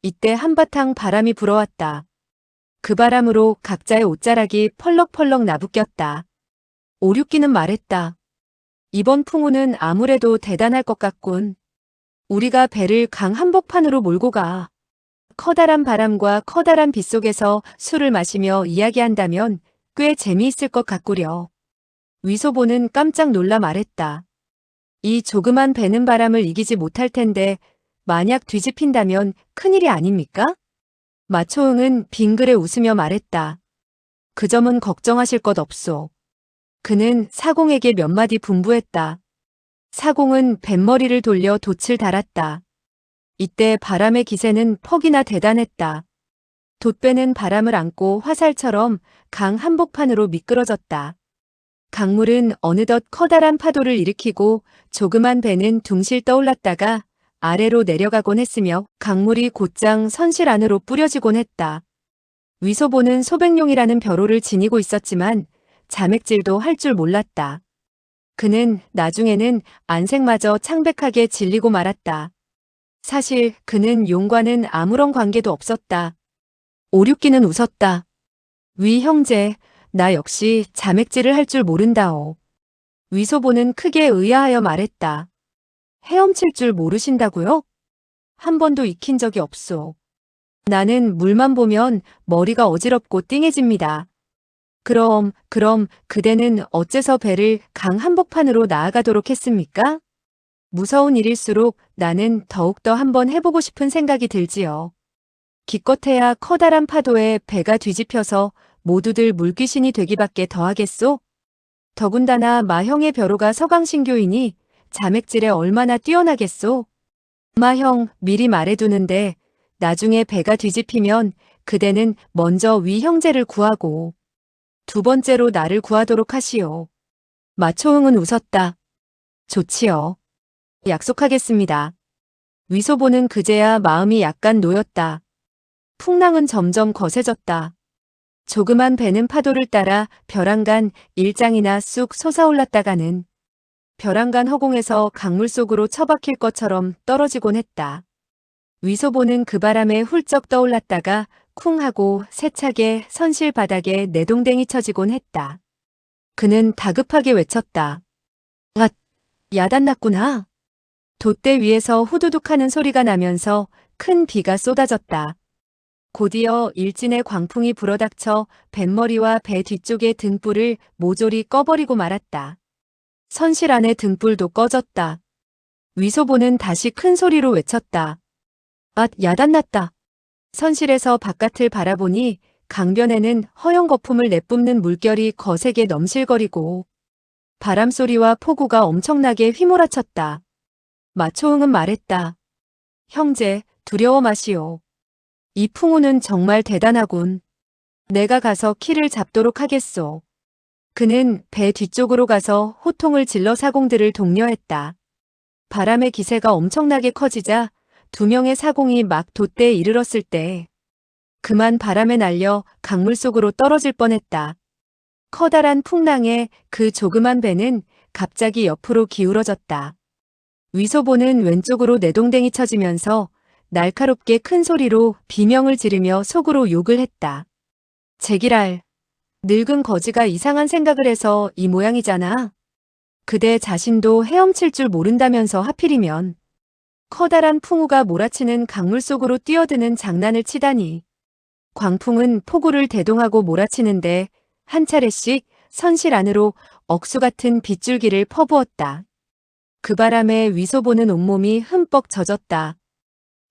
이때 한바탕 바람이 불어왔다. 그 바람으로 각자의 옷자락이 펄럭펄럭 나부꼈다. 오륙기는 말했다. 이번 풍우는 아무래도 대단할 것 같군. 우리가 배를 강 한복판으로 몰고 가. 커다란 바람과 커다란 빗속에서 술을 마시며 이야기한다면 꽤 재미있을 것 같구려. 위소보는 깜짝 놀라 말했다. 이 조그만 배는 바람을 이기지 못할 텐데 만약 뒤집힌다면 큰일이 아닙니까? 마초응은 빙그레 웃으며 말했다. 그 점은 걱정하실 것 없소. 그는 사공에게 몇 마디 분부했다. 사공은 뱃머리를 돌려 돛을 달았다. 이때 바람의 기세는 퍽이나 대단했다. 돛배는 바람을 안고 화살처럼 강 한복판으로 미끄러졌다. 강물은 어느덧 커다란 파도를 일으키고 조그만 배는 둥실 떠올랐다가 아래로 내려가곤 했으며 강물이 곧장 선실 안으로 뿌려지곤 했다. 위소보는 소백룡이라는 벼로를 지니고 있었지만 자맥질도 할 줄 몰랐다. 그는 나중에는 안색마저 창백하게 질리고 말았다. 사실 그는 용과는 아무런 관계도 없었다. 오륙기는 웃었다. 위 형제, 나 역시 자맥질을 할 줄 모른다오. 위소보는 크게 의아하여 말했다. 헤엄칠 줄 모르신다고요? 한 번도 익힌 적이 없소. 나는 물만 보면 머리가 어지럽고 띵해집니다. 그럼 그대는 어째서 배를 강 한복판으로 나아가도록 했습니까? 무서운 일일수록 나는 더욱더 한번 해보고 싶은 생각이 들지요. 기껏해야 커다란 파도에 배가 뒤집혀서 모두들 물귀신이 되기밖에 더하겠소? 더군다나 마형의 벼로가 서강신교이니 자맥질에 얼마나 뛰어나겠소? 마형, 미리 말해두는데 나중에 배가 뒤집히면 그대는 먼저 위 형제를 구하고 두 번째로 나를 구하도록 하시오. 마초응은 웃었다. 좋지요. 약속하겠습니다. 위소보는 그제야 마음이 약간 놓였다. 풍랑은 점점 거세졌다. 조그만 배는 파도를 따라 벼랑간 일장이나 쑥 솟아올랐다가는 벼랑간 허공에서 강물 속으로 처박힐 것처럼 떨어지곤 했다. 위소보는 그 바람에 훌쩍 떠올랐다가 쿵 하고 세차게 선실 바닥에 내동댕이 쳐지곤 했다. 그는 다급하게 외쳤다. 아, 야단났구나. 돛대 위에서 후두둑 하는 소리가 나면서 큰 비가 쏟아졌다. 곧이어 일진의 광풍이 불어닥쳐 뱃머리와 배 뒤쪽의 등불을 모조리 꺼버리고 말았다. 선실 안의 등불도 꺼졌다. 위소보는 다시 큰 소리로 외쳤다. 아, 야단났다. 선실에서 바깥을 바라보니 강변에는 허연 거품을 내뿜는 물결이 거세게 넘실거리고 바람소리와 폭우가 엄청나게 휘몰아쳤다. 마초응은 말했다. 형제, 두려워 마시오. 이 풍우는 정말 대단하군. 내가 가서 키를 잡도록 하겠소. 그는 배 뒤쪽으로 가서 호통을 질러 사공들을 독려했다. 바람의 기세가 엄청나게 커지자 두 명의 사공이 막 돛대에 이르렀을 때 그만 바람에 날려 강물 속으로 떨어질 뻔했다. 커다란 풍랑에 그 조그만 배는 갑자기 옆으로 기울어졌다. 위소보는 왼쪽으로 내동댕이 쳐지면서 날카롭게 큰 소리로 비명을 지르며 속으로 욕을 했다. 제기랄, 늙은 거지가 이상한 생각을 해서 이 모양이잖아. 그대 자신도 헤엄칠 줄 모른다면서 하필이면 커다란 풍우가 몰아치는 강물 속으로 뛰어드는 장난을 치다니. 광풍은 폭우를 대동하고 몰아치는데 한 차례씩 선실 안으로 억수 같은 빗줄기를 퍼부었다. 그 바람에 위소보는 온몸이 흠뻑 젖었다.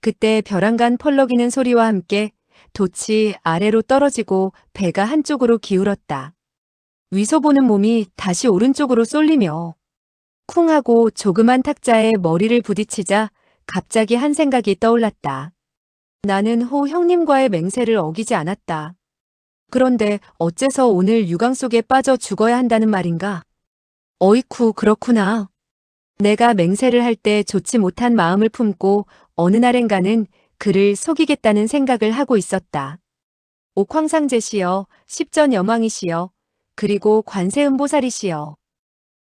그때 벼랑간 펄럭이는 소리와 함께 돛이 아래로 떨어지고 배가 한쪽으로 기울었다. 위소보는 몸이 다시 오른쪽으로 쏠리며 쿵 하고 조그만 탁자에 머리를 부딪히자 갑자기 한 생각이 떠올랐다. 나는 호 형님과의 맹세를 어기지 않았다. 그런데 어째서 오늘 유강 속에 빠져 죽어야 한다는 말인가? 어이쿠, 그렇구나. 내가 맹세를 할 때 좋지 못한 마음을 품고 어느 날엔가는 그를 속이겠다는 생각을 하고 있었다. 옥황상제시여, 십전여망이시여, 그리고 관세음보살이시여.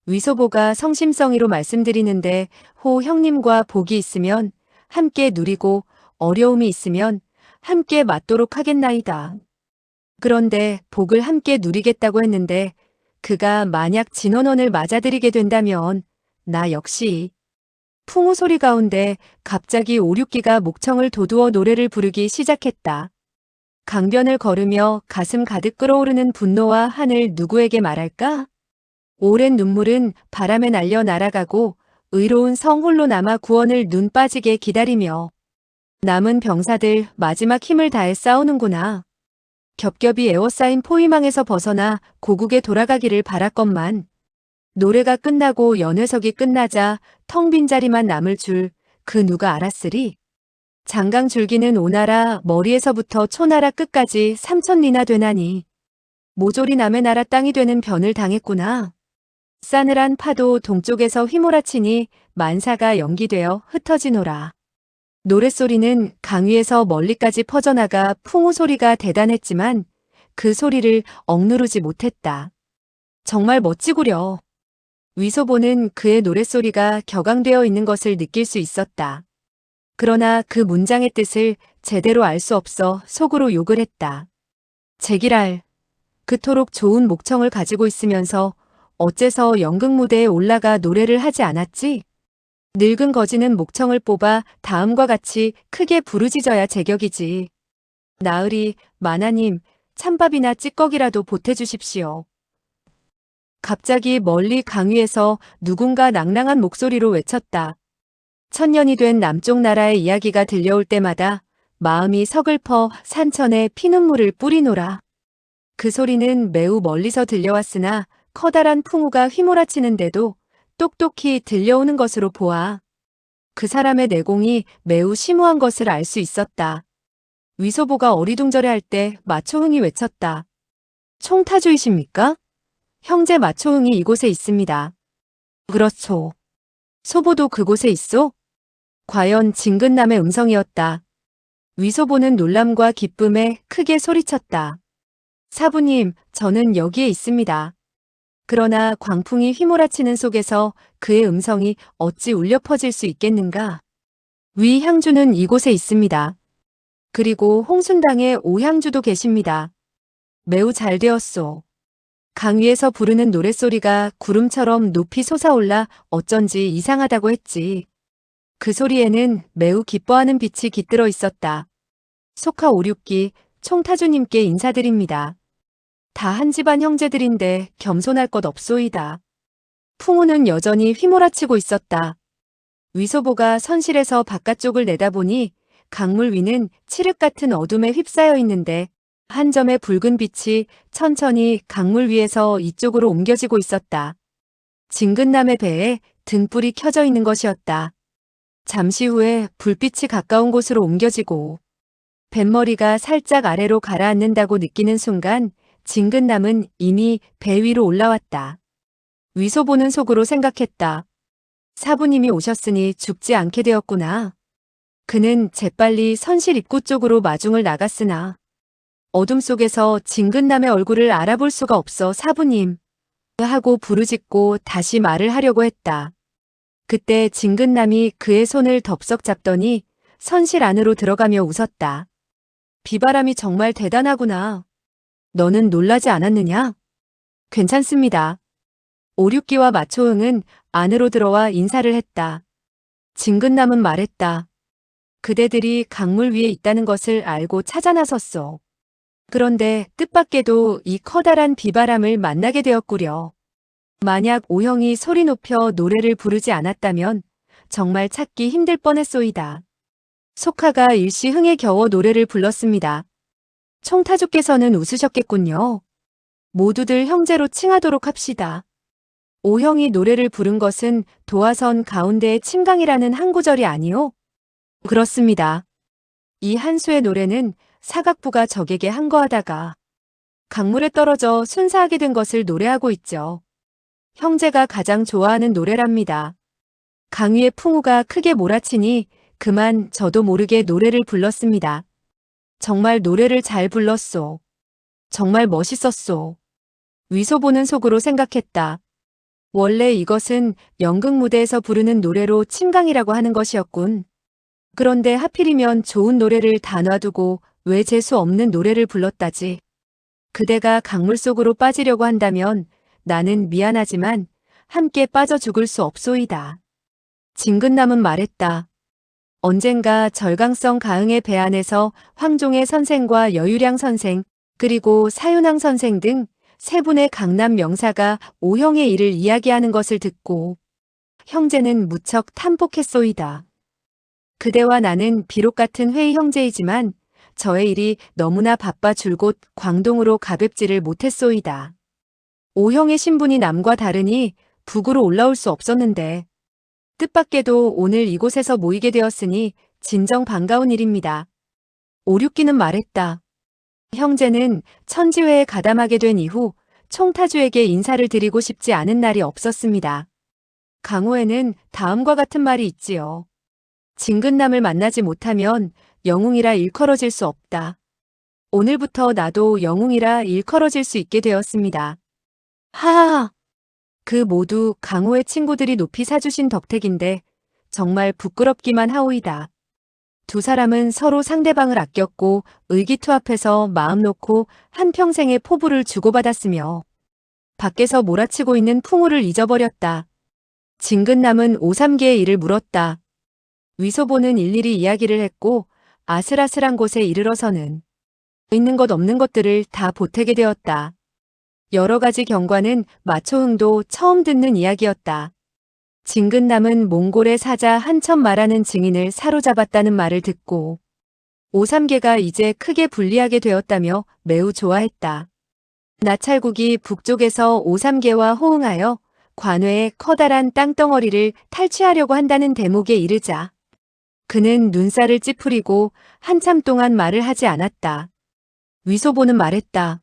위소보가 성심성의로 말씀드리는데 호 형님과 복이 있으면 함께 누리고 어려움이 있으면 함께 맞도록 하겠나이다. 그런데 복을 함께 누리겠다고 했는데 그가 만약 진원원을 맞아들이게 된다면 나 역시 풍우 소리 가운데 갑자기 오륙기가 목청을 도두어 노래를 부르기 시작했다. 강변을 걸으며 가슴 가득 끓어오르는 분노와 한을 누구에게 말할까? 오랜 눈물은 바람에 날려 날아가고 의로운 성 홀로 남아 구원을 눈 빠지게 기다리며 남은 병사들 마지막 힘을 다해 싸우는구나. 겹겹이 에워싸인 포위망에서 벗어나 고국에 돌아가기를 바랐건만 노래가 끝나고 연회석이 끝나자 텅 빈 자리만 남을 줄 그 누가 알았으리. 장강 줄기는 오나라 머리에서부터 초나라 끝까지 3,000리나 되나니 모조리 남의 나라 땅이 되는 변을 당했구나. 싸늘한 파도 동쪽에서 휘몰아치니 만사가 연기되어 흩어지노라. 노랫소리는 강 위에서 멀리까지 퍼져나가 풍우 소리가 대단했지만 그 소리를 억누르지 못했다. 정말 멋지구려. 위소보는 그의 노랫소리가 격앙되어 있는 것을 느낄 수 있었다. 그러나 그 문장의 뜻을 제대로 알 수 없어 속으로 욕을 했다. 제기랄, 그토록 좋은 목청을 가지고 있으면서 어째서 연극 무대에 올라가 노래를 하지 않았지? 늙은 거지는 목청을 뽑아 다음과 같이 크게 부르짖어야 제격이지. 나으리, 마나님, 찬밥이나 찌꺼기라도 보태주십시오. 갑자기 멀리 강 위에서 누군가 낭랑한 목소리로 외쳤다. 천년이 된 남쪽 나라의 이야기가 들려올 때마다 마음이 서글퍼 산천에 피눈물을 뿌리노라. 그 소리는 매우 멀리서 들려왔으나 커다란 풍우가 휘몰아치는데도 똑똑히 들려오는 것으로 보아 그 사람의 내공이 매우 심오한 것을 알 수 있었다. 위소보가 어리둥절해할 때 마초흥이 외쳤다. 총타주이십니까? 형제 마초흥이 이곳에 있습니다. 그렇소. 소보도 그곳에 있소? 과연 진근남의 음성이었다. 위소보는 놀람과 기쁨에 크게 소리쳤다. 사부님, 저는 여기에 있습니다. 그러나 광풍이 휘몰아치는 속에서 그의 음성이 어찌 울려 퍼질 수 있겠는가? 위 향주는 이곳에 있습니다. 그리고 홍순당에 오향주도 계십니다. 매우 잘 되었소. 강 위에서 부르는 노랫소리가 구름처럼 높이 솟아올라 어쩐지 이상하다고 했지. 그 소리에는 매우 기뻐하는 빛이 깃들어 있었다. 속하 오륙기 총타주님께 인사드립니다. 다 한 집안 형제들인데 겸손할 것 없소이다. 풍우는 여전히 휘몰아치고 있었다. 위소보가 선실에서 바깥쪽을 내다보니 강물 위는 칠흑 같은 어둠에 휩싸여 있는데 한 점의 붉은 빛이 천천히 강물 위에서 이쪽으로 옮겨지고 있었다. 진근남의 배에 등불이 켜져 있는 것이었다. 잠시 후에 불빛이 가까운 곳으로 옮겨지고 뱃머리가 살짝 아래로 가라앉는다고 느끼는 순간 진근남은 이미 배 위로 올라왔다. 위소보는 속으로 생각했다. 사부님이 오셨으니 죽지 않게 되었구나. 그는 재빨리 선실 입구 쪽으로 마중을 나갔으나 어둠 속에서 진근남의 얼굴을 알아볼 수가 없어 사부님 하고 부르짖고 다시 말을 하려고 했다. 그때 진근남이 그의 손을 덥석 잡더니 선실 안으로 들어가며 웃었다. 비바람이 정말 대단하구나. 너는 놀라지 않았느냐? 괜찮습니다. 오륙기와 마초응은 안으로 들어와 인사를 했다. 진근남은 말했다. 그대들이 강물 위에 있다는 것을 알고 찾아 나섰소. 그런데 뜻밖에도 이 커다란 비바람을 만나게 되었구려. 만약 오형이 소리 높여 노래를 부르지 않았다면 정말 찾기 힘들 뻔했소이다. 속하가 일시 흥에 겨워 노래를 불렀습니다. 총타주께서는 웃으셨겠군요. 모두들 형제로 칭하도록 합시다. 오형이 노래를 부른 것은 도화선 가운데의 침강이라는 한 구절이 아니오? 그렇습니다. 이 한 수의 노래는 사각부가 적에게 항거하다가 강물에 떨어져 순사하게 된 것을 노래하고 있죠. 형제가 가장 좋아하는 노래랍니다. 강 위의 풍우가 크게 몰아치니 그만 저도 모르게 노래를 불렀습니다. 정말 노래를 잘 불렀소. 정말 멋있었소. 위소보는 속으로 생각했다. 원래 이것은 연극 무대에서 부르는 노래로 침강이라고 하는 것이었군. 그런데 하필이면 좋은 노래를 다 놔두고 왜 재수 없는 노래를 불렀다지. 그대가 강물 속으로 빠지려고 한다면 나는 미안하지만 함께 빠져 죽을 수 없소이다. 진근남은 말했다. 언젠가 절강성 가흥의 배 안에서 황종의 선생과 여유량 선생, 그리고 사윤왕 선생 등 세 분의 강남 명사가 오형의 일을 이야기하는 것을 듣고 형제는 무척 탄폭했소이다. 그대와 나는 비록 같은 회의 형제이지만 저의 일이 너무나 바빠 줄곧 광동으로 가뵙지를 못했소이다. 오형의 신분이 남과 다르니 북으로 올라올 수 없었는데 뜻밖에도 오늘 이곳에서 모이게 되었으니 진정 반가운 일입니다. 오륙기는 말했다. 형제는 천지회에 가담하게 된 이후 총타주에게 인사를 드리고 싶지 않은 날이 없었습니다. 강호에는 다음과 같은 말이 있지요. 진근남을 만나지 못하면 영웅이라 일컬어질 수 없다. 오늘부터 나도 영웅이라 일컬어질 수 있게 되었습니다. 하하하. 그 모두 강호의 친구들이 높이 사주신 덕택인데 정말 부끄럽기만 하오이다. 두 사람은 서로 상대방을 아꼈고 의기투합해서 마음 놓고 한평생의 포부를 주고받았으며 밖에서 몰아치고 있는 풍우를 잊어버렸다. 진근남은 오삼계의 일을 물었다. 위소보는 일일이 이야기를 했고 아슬아슬한 곳에 이르러서는 있는 것 없는 것들을 다 보태게 되었다. 여러 가지 경과는 마초흥도 처음 듣는 이야기였다. 진근남은 몽골의 사자 한천 말하는 증인을 사로잡았다는 말을 듣고 오삼계가 이제 크게 불리하게 되었다며 매우 좋아했다. 나찰국이 북쪽에서 오삼계와 호응하여 관외의 커다란 땅덩어리를 탈취하려고 한다는 대목에 이르자 그는 눈살을 찌푸리고 한참 동안 말을 하지 않았다. 위소보는 말했다.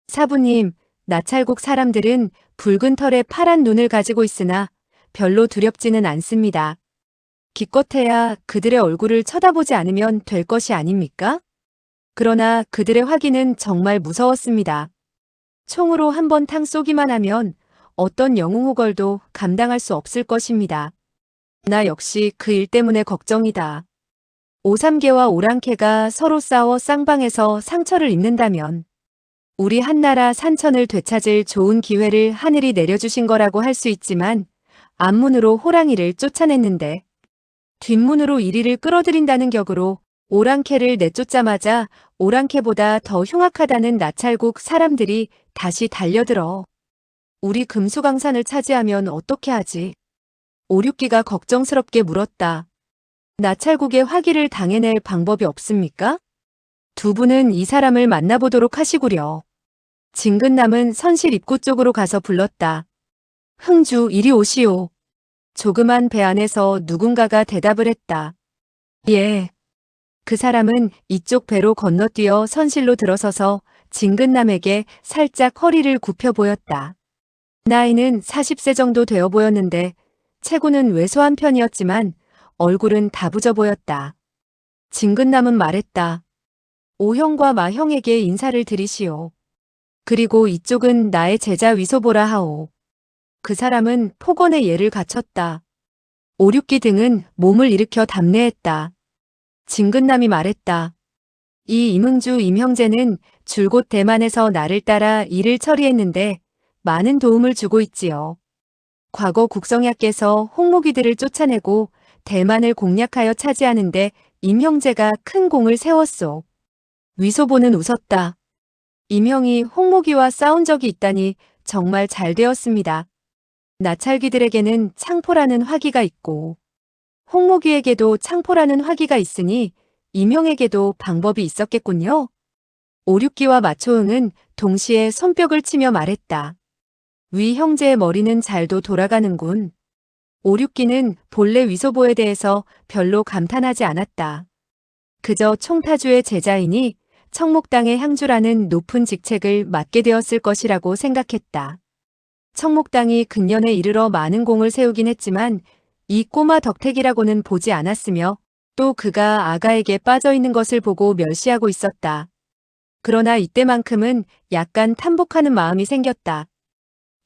사부님, 나찰국 사람들은 붉은 털에 파란 눈을 가지고 있으나 별로 두렵지는 않습니다. 기껏해야 그들의 얼굴을 쳐다보지 않으면 될 것이 아닙니까? 그러나 그들의 화기는 정말 무서웠습니다. 총으로 한 번 탕 쏘기만 하면 어떤 영웅호걸도 감당할 수 없을 것입니다. 나 역시 그 일 때문에 걱정이다. 오삼계와 오랑캐가 서로 싸워 쌍방에서 상처를 입는다면 우리 한나라 산천을 되찾을 좋은 기회를 하늘이 내려주신 거라고 할 수 있지만 앞문으로 호랑이를 쫓아냈는데 뒷문으로 이리를 끌어들인다는 격으로 오랑캐를 내쫓자마자 오랑캐보다 더 흉악하다는 나찰국 사람들이 다시 달려들어 우리 금수강산을 차지하면 어떻게 하지? 오륙기가 걱정스럽게 물었다. 나찰국의 화기를 당해낼 방법이 없습니까? 두 분은 이 사람을 만나보도록 하시구려. 진근남은 선실 입구 쪽으로 가서 불렀다. 흥주 이리 오시오. 조그만 배 안에서 누군가가 대답을 했다. 예. 그 사람은 이쪽 배로 건너뛰어 선실로 들어서서 진근남에게 살짝 허리를 굽혀 보였다. 나이는 40세 정도 되어 보였는데 체구는 왜소한 편이었지만 얼굴은 다부져 보였다. 진근남은 말했다. 오형과 마형에게 인사를 드리시오. 그리고 이쪽은 나의 제자 위소보라 하오. 그 사람은 폭언의 예를 갖췄다. 오륙기 등은 몸을 일으켜 답례했다. 진근남이 말했다. 이 임흥주 임형제는 줄곧 대만에서 나를 따라 일을 처리했는데 많은 도움을 주고 있지요. 과거 국성야께서 홍목이들을 쫓아내고 대만을 공략하여 차지하는데 임형제가 큰 공을 세웠소. 위소보는 웃었다. 임형이 홍목이와 싸운 적이 있다니 정말 잘 되었습니다. 나찰귀들에게는 창포라는 화기가 있고 홍목이에게도 창포라는 화기가 있으니 임형에게도 방법이 있었겠군요. 오륙기와 마초응은 동시에 손뼉을 치며 말했다. 위 형제의 머리는 잘도 돌아가는군. 오륙기는 본래 위소보에 대해서 별로 감탄하지 않았다. 그저 총타주의 제자이니 청목당의 향주라는 높은 직책을 맡게 되었을 것이라고 생각했다. 청목당이 근년에 이르러 많은 공을 세우긴 했지만 이 꼬마 덕택이라고는 보지 않았으며 또 그가 아가에게 빠져있는 것을 보고 멸시하고 있었다. 그러나 이때만큼은 약간 탐복하는 마음이 생겼다.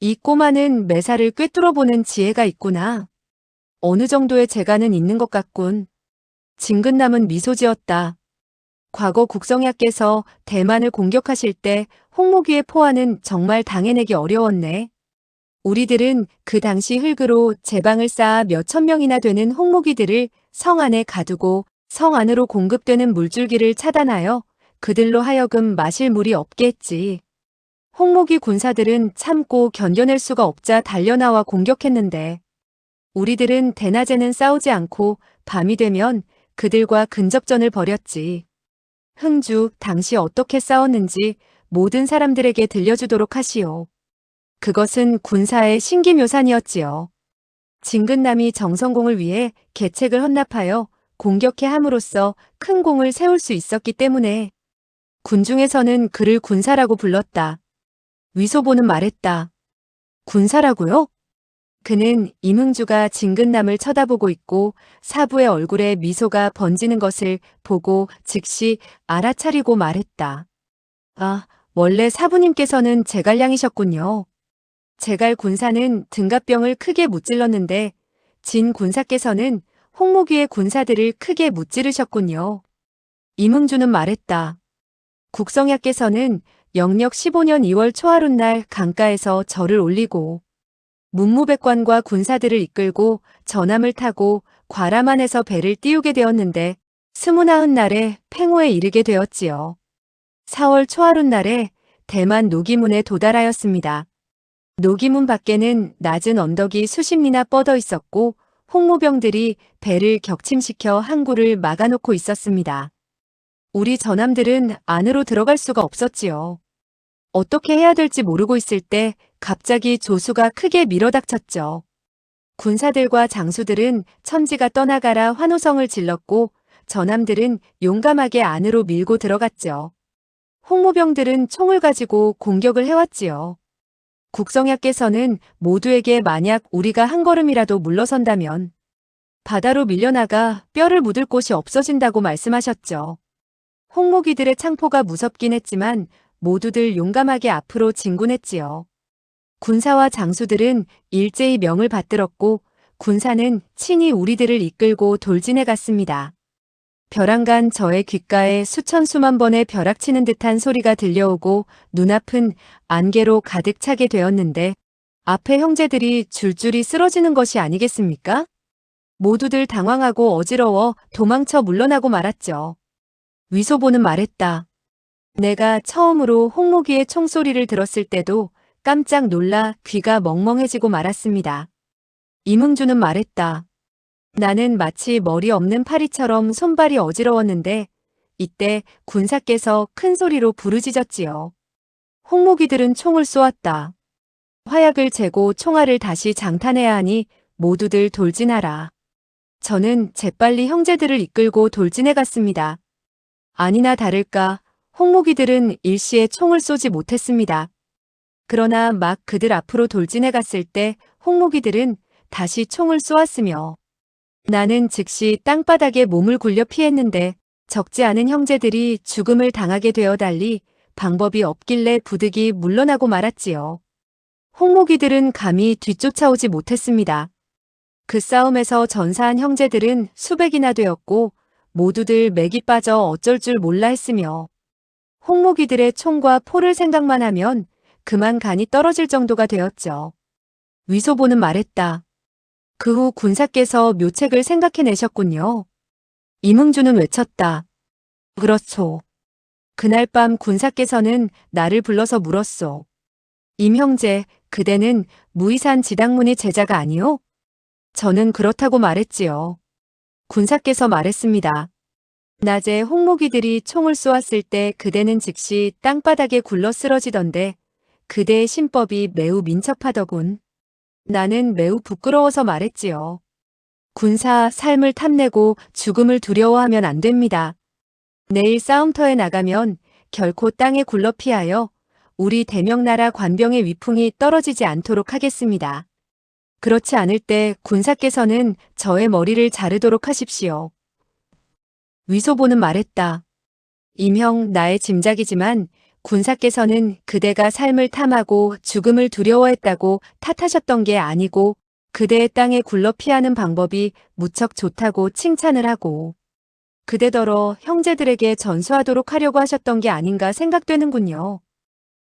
이 꼬마는 매사를 꿰뚫어보는 지혜가 있구나. 어느 정도의 재간은 있는 것 같군. 진근남은 미소 지었다. 과거 국성야께서 대만을 공격하실 때 홍목이의 포화는 정말 당해내기 어려웠네. 우리들은 그 당시 흙으로 제방을 쌓아 몇천 명이나 되는 홍목이들을 성 안에 가두고 성 안으로 공급되는 물줄기를 차단하여 그들로 하여금 마실 물이 없게 했지. 홍목이 군사들은 참고 견뎌낼 수가 없자 달려나와 공격했는데 우리들은 대낮에는 싸우지 않고 밤이 되면 그들과 근접전을 벌였지. 흥주 당시 어떻게 싸웠는지 모든 사람들에게 들려주도록 하시오. 그것은 군사의 신기묘산이었지요. 진근남이 정성공을 위해 계책을 헌납하여 공격해 함으로써 큰 공을 세울 수 있었기 때문에 군중에서는 그를 군사라고 불렀다. 위소보는 말했다. 군사라고요? 그는 임흥주가 진근남을 쳐다보고 있고 사부의 얼굴에 미소가 번지는 것을 보고 즉시 알아차리고 말했다. 아, 원래 사부님께서는 제갈량이셨군요. 제갈 군사는 등갑병을 크게 무찔렀는데 진 군사께서는 홍목위의 군사들을 크게 무찌르셨군요. 임흥주는 말했다. 국성야께서는 영력 15년 2월 초하룻날 강가에서 절을 올리고 문무백관과 군사들을 이끌고 전함을 타고 과라만에서 배를 띄우게 되었는데 29날에 팽호에 이르게 되었지요. 4월 초하룻날에 대만 노기문에 도달하였습니다. 노기문 밖에는 낮은 언덕이 수십 리나 뻗어 있었고 홍모병들이 배를 격침시켜 항구를 막아놓고 있었습니다. 우리 전함들은 안으로 들어갈 수가 없었지요. 어떻게 해야 될지 모르고 있을 때 갑자기 조수가 크게 밀어닥쳤죠. 군사들과 장수들은 천지가 떠나가라 환호성을 질렀고 전함들은 용감하게 안으로 밀고 들어갔죠. 홍모병들은 총을 가지고 공격을 해왔지요. 국성야께서는 모두에게 만약 우리가 한 걸음이라도 물러선다면 바다로 밀려나가 뼈를 묻을 곳이 없어진다고 말씀하셨죠. 홍목이들의 창포가 무섭긴 했지만 모두들 용감하게 앞으로 진군했지요. 군사와 장수들은 일제히 명을 받들었고 군사는 친히 우리들을 이끌고 돌진해 갔습니다. 벼랑간 저의 귓가에 수천 수만 번의 벼락치는 듯한 소리가 들려오고 눈앞은 안개로 가득 차게 되었는데 앞에 형제들이 줄줄이 쓰러지는 것이 아니겠습니까? 모두들 당황하고 어지러워 도망쳐 물러나고 말았죠. 위소보는 말했다. 내가 처음으로 홍목이의 총소리를 들었을 때도 깜짝 놀라 귀가 멍멍해지고 말았습니다. 임흥주는 말했다. 나는 마치 머리 없는 파리처럼 손발이 어지러웠는데 이때 군사께서 큰 소리로 부르짖었지요. 홍목이들은 총을 쏘았다. 화약을 재고 총알을 다시 장탄해야 하니 모두들 돌진하라. 저는 재빨리 형제들을 이끌고 돌진해 갔습니다. 아니나 다를까 홍목이들은 일시에 총을 쏘지 못했습니다. 그러나 막 그들 앞으로 돌진해 갔을 때 홍목이들은 다시 총을 쏘았으며 나는 즉시 땅바닥에 몸을 굴려 피했는데 적지 않은 형제들이 죽음을 당하게 되어 달리 방법이 없길래 부득이 물러나고 말았지요. 홍목이들은 감히 뒤쫓아오지 못했습니다. 그 싸움에서 전사한 형제들은 수백이나 되었고 모두들 맥이 빠져 어쩔 줄 몰라 했으며 홍목이들의 총과 포를 생각만 하면 그만 간이 떨어질 정도가 되었죠. 위소보는 말했다. 그 후 군사께서 묘책을 생각해내셨군요. 임흥주는 외쳤다. 그렇소. 그날 밤 군사께서는 나를 불러서 물었소. 임형제, 그대는 무이산 지당문의 제자가 아니오? 저는 그렇다고 말했지요. 군사께서 말했습니다. 낮에 홍목이들이 총을 쏘았을 때 그대는 즉시 땅바닥에 굴러 쓰러지던데 그대의 신법이 매우 민첩하더군. 나는 매우 부끄러워서 말했지요. 군사 삶을 탐내고 죽음을 두려워하면 안 됩니다. 내일 싸움터에 나가면 결코 땅에 굴러 피하여 우리 대명나라 관병의 위풍이 떨어지지 않도록 하겠습니다. 그렇지 않을 때 군사께서는 저의 머리를 자르도록 하십시오. 위소보는 말했다. 임형 나의 짐작이지만 군사께서는 그대가 삶을 탐하고 죽음을 두려워했다고 탓하셨던 게 아니고 그대의 땅에 굴러 피하는 방법이 무척 좋다고 칭찬을 하고 그대더러 형제들에게 전수하도록 하려고 하셨던 게 아닌가 생각되는군요.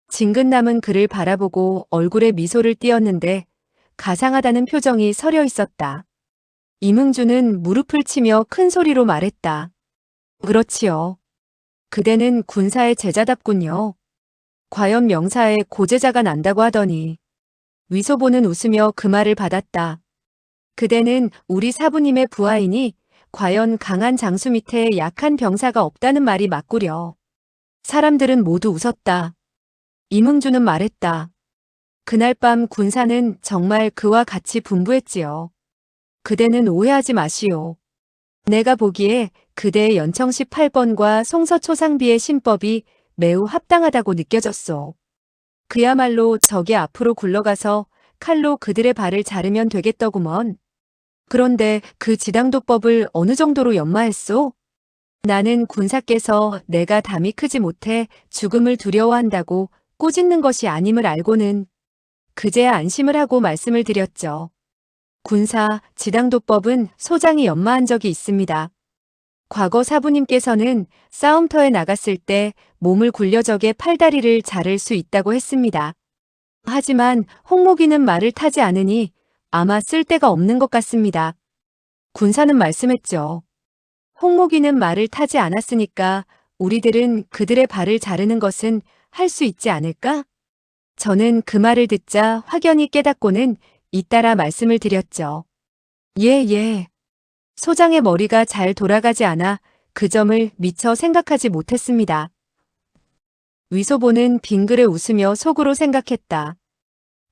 진근남은 그를 바라보고 얼굴에 미소를 띄었는데 가상하다는 표정이 서려 있었다. 임흥주는 무릎을 치며 큰 소리로 말했다. 그렇지요. 그대는 군사의 제자답군요. 과연 명사에 고제자가 난다고 하더니 위소보는 웃으며 그 말을 받았다. 그대는 우리 사부님의 부하이니 과연 강한 장수 밑에 약한 병사가 없다는 말이 맞구려. 사람들은 모두 웃었다. 임흥주는 말했다. 그날 밤 군사는 정말 그와 같이 분부했지요. 그대는 오해하지 마시오. 내가 보기에 그대의 연청시 8번과 송서초상비의 신법이 매우 합당하다고 느껴졌소. 그야말로 적이 앞으로 굴러가서 칼로 그들의 발을 자르면 되겠더구먼. 그런데 그 지당도법을 어느 정도로 연마했소? 나는 군사께서 내가 담이 크지 못해 죽음을 두려워한다고 꼬짓는 것이 아님을 알고는 그제야 안심을 하고 말씀을 드렸죠. 군사 지당도법은 소장이 연마한 적이 있습니다. 과거 사부님께서는 싸움터에 나갔을 때 몸을 굴려 적의 팔다리를 자를 수 있다고 했습니다. 하지만 홍목이는 말을 타지 않으니 아마 쓸데가 없는 것 같습니다. 군사는 말씀했죠. 홍목이는 말을 타지 않았으니까 우리들은 그들의 발을 자르는 것은 할 수 있지 않을까? 저는 그 말을 듣자 확연히 깨닫고는 잇따라 말씀을 드렸죠. 예. 소장의 머리가 잘 돌아가지 않아 그 점을 미처 생각하지 못했습니다. 위소보는 빙그레 웃으며 속으로 생각했다.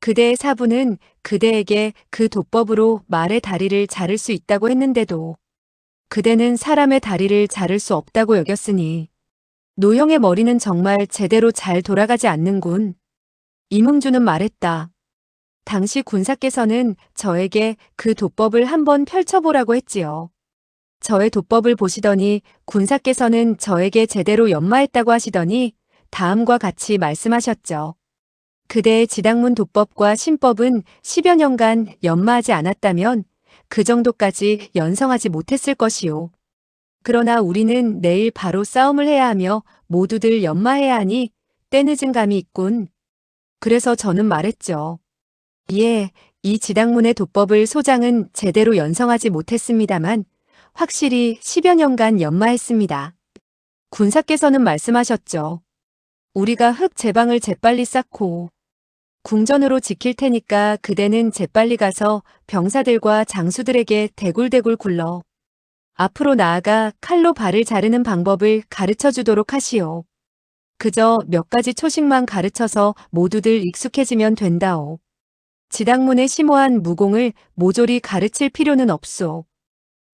그대의 사부는 그대에게 그 도법으로 말의 다리를 자를 수 있다고 했는데도 그대는 사람의 다리를 자를 수 없다고 여겼으니 노형의 머리는 정말 제대로 잘 돌아가지 않는군. 임흥주는 말했다. 당시 군사께서는 저에게 그 도법을 한번 펼쳐보라고 했지요. 저의 도법을 보시더니 군사께서는 저에게 제대로 연마했다고 하시더니 다음과 같이 말씀하셨죠. 그대의 지당문 도법과 신법은 10여 년간 연마하지 않았다면 그 정도까지 연성하지 못했을 것이요. 그러나 우리는 내일 바로 싸움을 해야 하며 모두들 연마해야 하니 때늦은 감이 있군. 그래서 저는 말했죠. 예, 이 지당문의 도법을 소장은 제대로 연성하지 못했습니다만 확실히 10여 년간 연마했습니다. 군사께서는 말씀하셨죠. 우리가 흙 제방을 재빨리 쌓고 궁전으로 지킬 테니까 그대는 재빨리 가서 병사들과 장수들에게 대굴대굴 굴러 앞으로 나아가 칼로 발을 자르는 방법을 가르쳐 주도록 하시오. 그저 몇 가지 초식만 가르쳐서 모두들 익숙해지면 된다오. 지당문의 심오한 무공을 모조리 가르칠 필요는 없소.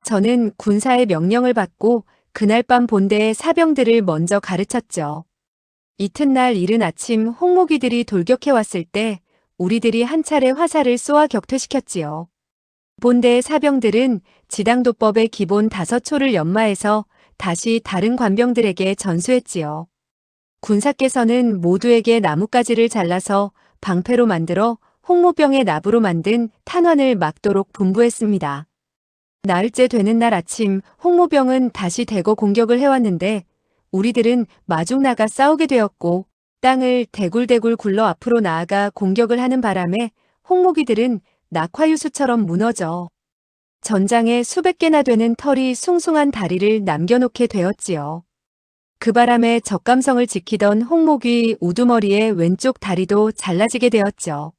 저는 군사의 명령을 받고 그날 밤 본대의 사병들을 먼저 가르쳤죠. 이튿날 이른 아침 홍목이들이 돌격해 왔을 때 우리들이 한 차례 화살을 쏘아 격퇴시켰지요. 본대의 사병들은 지당도법의 기본 5초를 연마해서 다시 다른 관병들에게 전수했지요. 군사께서는 모두에게 나뭇가지를 잘라서 방패로 만들어 홍모병의 납으로 만든 탄환을 막도록 분부했습니다. 나흘째 되는 날 아침 홍모병은 다시 대거 공격을 해왔는데 우리들은 마중 나가 싸우게 되었고 땅을 대굴대굴 굴러 앞으로 나아가 공격을 하는 바람에 홍모기들은 낙화유수처럼 무너져 전장에 수백 개나 되는 털이 숭숭한 다리를 남겨놓게 되었지요. 그 바람에 적감성을 지키던 홍모귀 우두머리의 왼쪽 다리도 잘라지게 되었죠.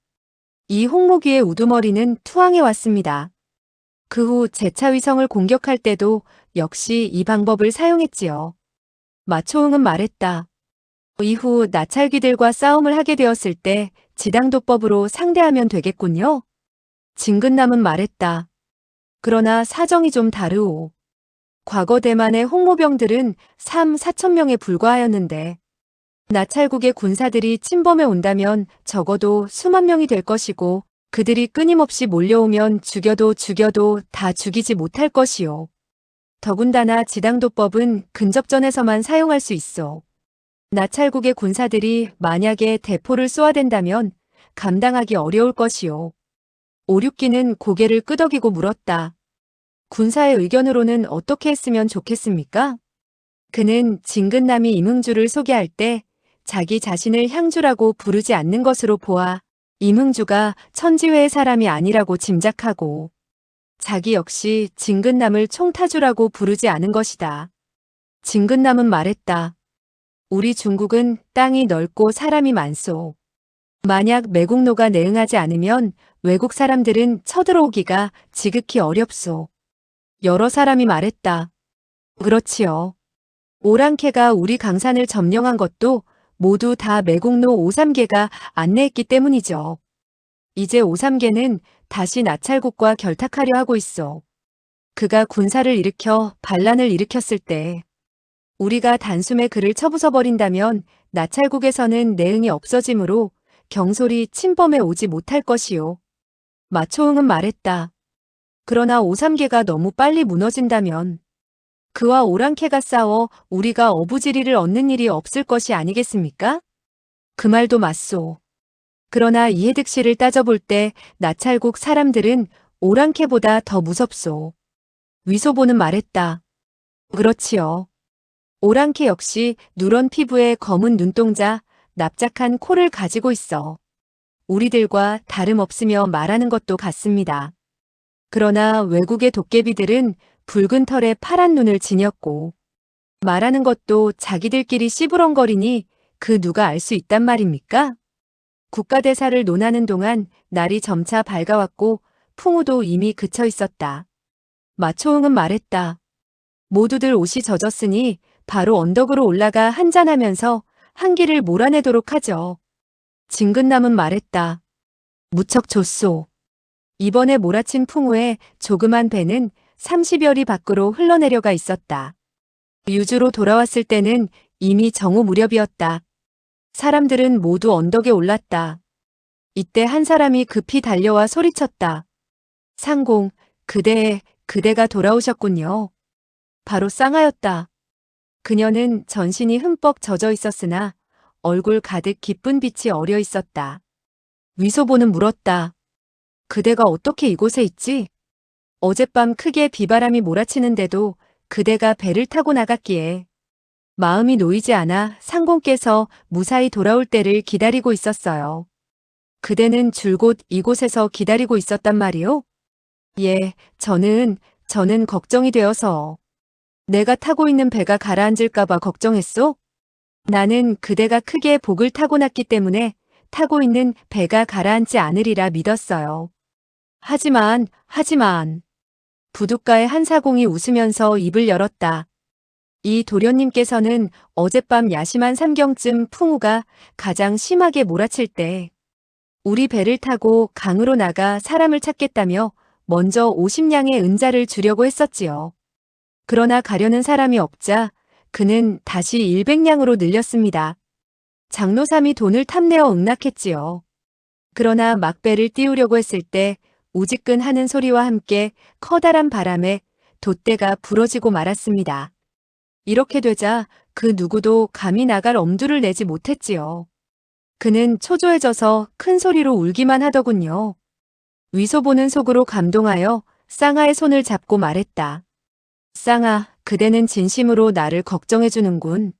이 홍모귀의 우두머리는 투항해 왔습니다. 그 후 제차위성을 공격할 때도 역시 이 방법을 사용했지요. 마초응은 말했다. 이후 나찰귀들과 싸움을 하게 되었을 때 지당도법으로 상대하면 되겠군요. 진근남은 말했다. 그러나 사정이 좀 다르오. 과거 대만의 홍모병들은 3,4천 명에 불과하였는데 나찰국의 군사들이 침범해 온다면 적어도 수만 명이 될 것이고 그들이 끊임없이 몰려오면 죽여도 다 죽이지 못할 것이오. 더군다나 지당도법은 근접전에서만 사용할 수 있어. 나찰국의 군사들이 만약에 대포를 쏘아댄다면 감당하기 어려울 것이오. 오륙기는 고개를 끄덕이고 물었다. 군사의 의견으로는 어떻게 했으면 좋겠습니까? 그는 진근남이 임흥주를 소개할 때 자기 자신을 향주라고 부르지 않는 것으로 보아 임흥주가 천지회의 사람이 아니라고 짐작하고 자기 역시 진근남을 총타주라고 부르지 않은 것이다. 진근남은 말했다. 우리 중국은 땅이 넓고 사람이 많소. 만약 매국노가 내응하지 않으면 외국 사람들은 쳐들어오기가 지극히 어렵소. 여러 사람이 말했다. 그렇지요. 오랑캐가 우리 강산을 점령한 것도 모두 다 매국노 오삼계가 안내했기 때문이죠. 이제 오삼계는 다시 나찰국과 결탁하려 하고 있어. 그가 군사를 일으켜 반란을 일으켰을 때 우리가 단숨에 그를 쳐부숴버린다면 나찰국에서는 내응이 없어지므로 경솔이 침범해 오지 못할 것이요. 마초응은 말했다. 그러나 오삼계가 너무 빨리 무너진다면 그와 오랑캐가 싸워 우리가 어부지리를 얻는 일이 없을 것이 아니겠습니까? 그 말도 맞소. 그러나 이해득실을 따져볼 때 나찰국 사람들은 오랑캐보다 더 무섭소. 위소보는 말했다. 그렇지요. 오랑캐 역시 누런 피부에 검은 눈동자, 납작한 코를 가지고 있어. 우리들과 다름없으며 말하는 것도 같습니다. 그러나 외국의 도깨비들은 붉은 털에 파란 눈을 지녔고 말하는 것도 자기들끼리 씨부렁거리니 그 누가 알 수 있단 말입니까? 국가대사를 논하는 동안 날이 점차 밝아왔고 풍우도 이미 그쳐 있었다. 마초응은 말했다. 모두들 옷이 젖었으니 바로 언덕으로 올라가 한잔하면서 한기를 몰아내도록 하죠. 진근남은 말했다. 무척 좋소. 이번에 몰아친 풍우에 조그만 배는 30여리 밖으로 흘러내려가 있었다. 유주로 돌아왔을 때는 이미 정오 무렵이었다. 사람들은 모두 언덕에 올랐다. 이때 한 사람이 급히 달려와 소리쳤다. 상공, 그대가 돌아오셨군요. 바로 쌍하였다. 그녀는 전신이 흠뻑 젖어 있었으나 얼굴 가득 기쁜 빛이 어려 있었다. 위소보는 물었다. 그대가 어떻게 이곳에 있지? 어젯밤 크게 비바람이 몰아치는데도 그대가 배를 타고 나갔기에 마음이 놓이지 않아 상공께서 무사히 돌아올 때를 기다리고 있었어요. 그대는 줄곧 이곳에서 기다리고 있었단 말이오? 예, 저는 걱정이 되어서. 내가 타고 있는 배가 가라앉을까봐 걱정했소? 나는 그대가 크게 복을 타고났기 때문에 타고 있는 배가 가라앉지 않으리라 믿었어요. 하지만. 부둣가의 한 사공이 웃으면서 입을 열었다. 이 도련님께서는 어젯밤 야심한 삼경쯤 풍우가 가장 심하게 몰아칠 때 우리 배를 타고 강으로 나가 사람을 찾겠다며 먼저 50냥의 은자를 주려고 했었지요. 그러나 가려는 사람이 없자 그는 다시 100냥으로 늘렸습니다. 장노삼이 돈을 탐내어 응낙했지요. 그러나 막배를 띄우려고 했을 때 우지끈하는 소리와 함께 커다란 바람에 돛대가 부러지고 말았습니다. 이렇게 되자 그 누구도 감히 나갈 엄두를 내지 못했지요. 그는 초조해져서 큰 소리로 울기만 하더군요. 위소보는 속으로 감동하여 쌍아의 손을 잡고 말했다. 쌍아, 그대는 진심으로 나를 걱정해주는군.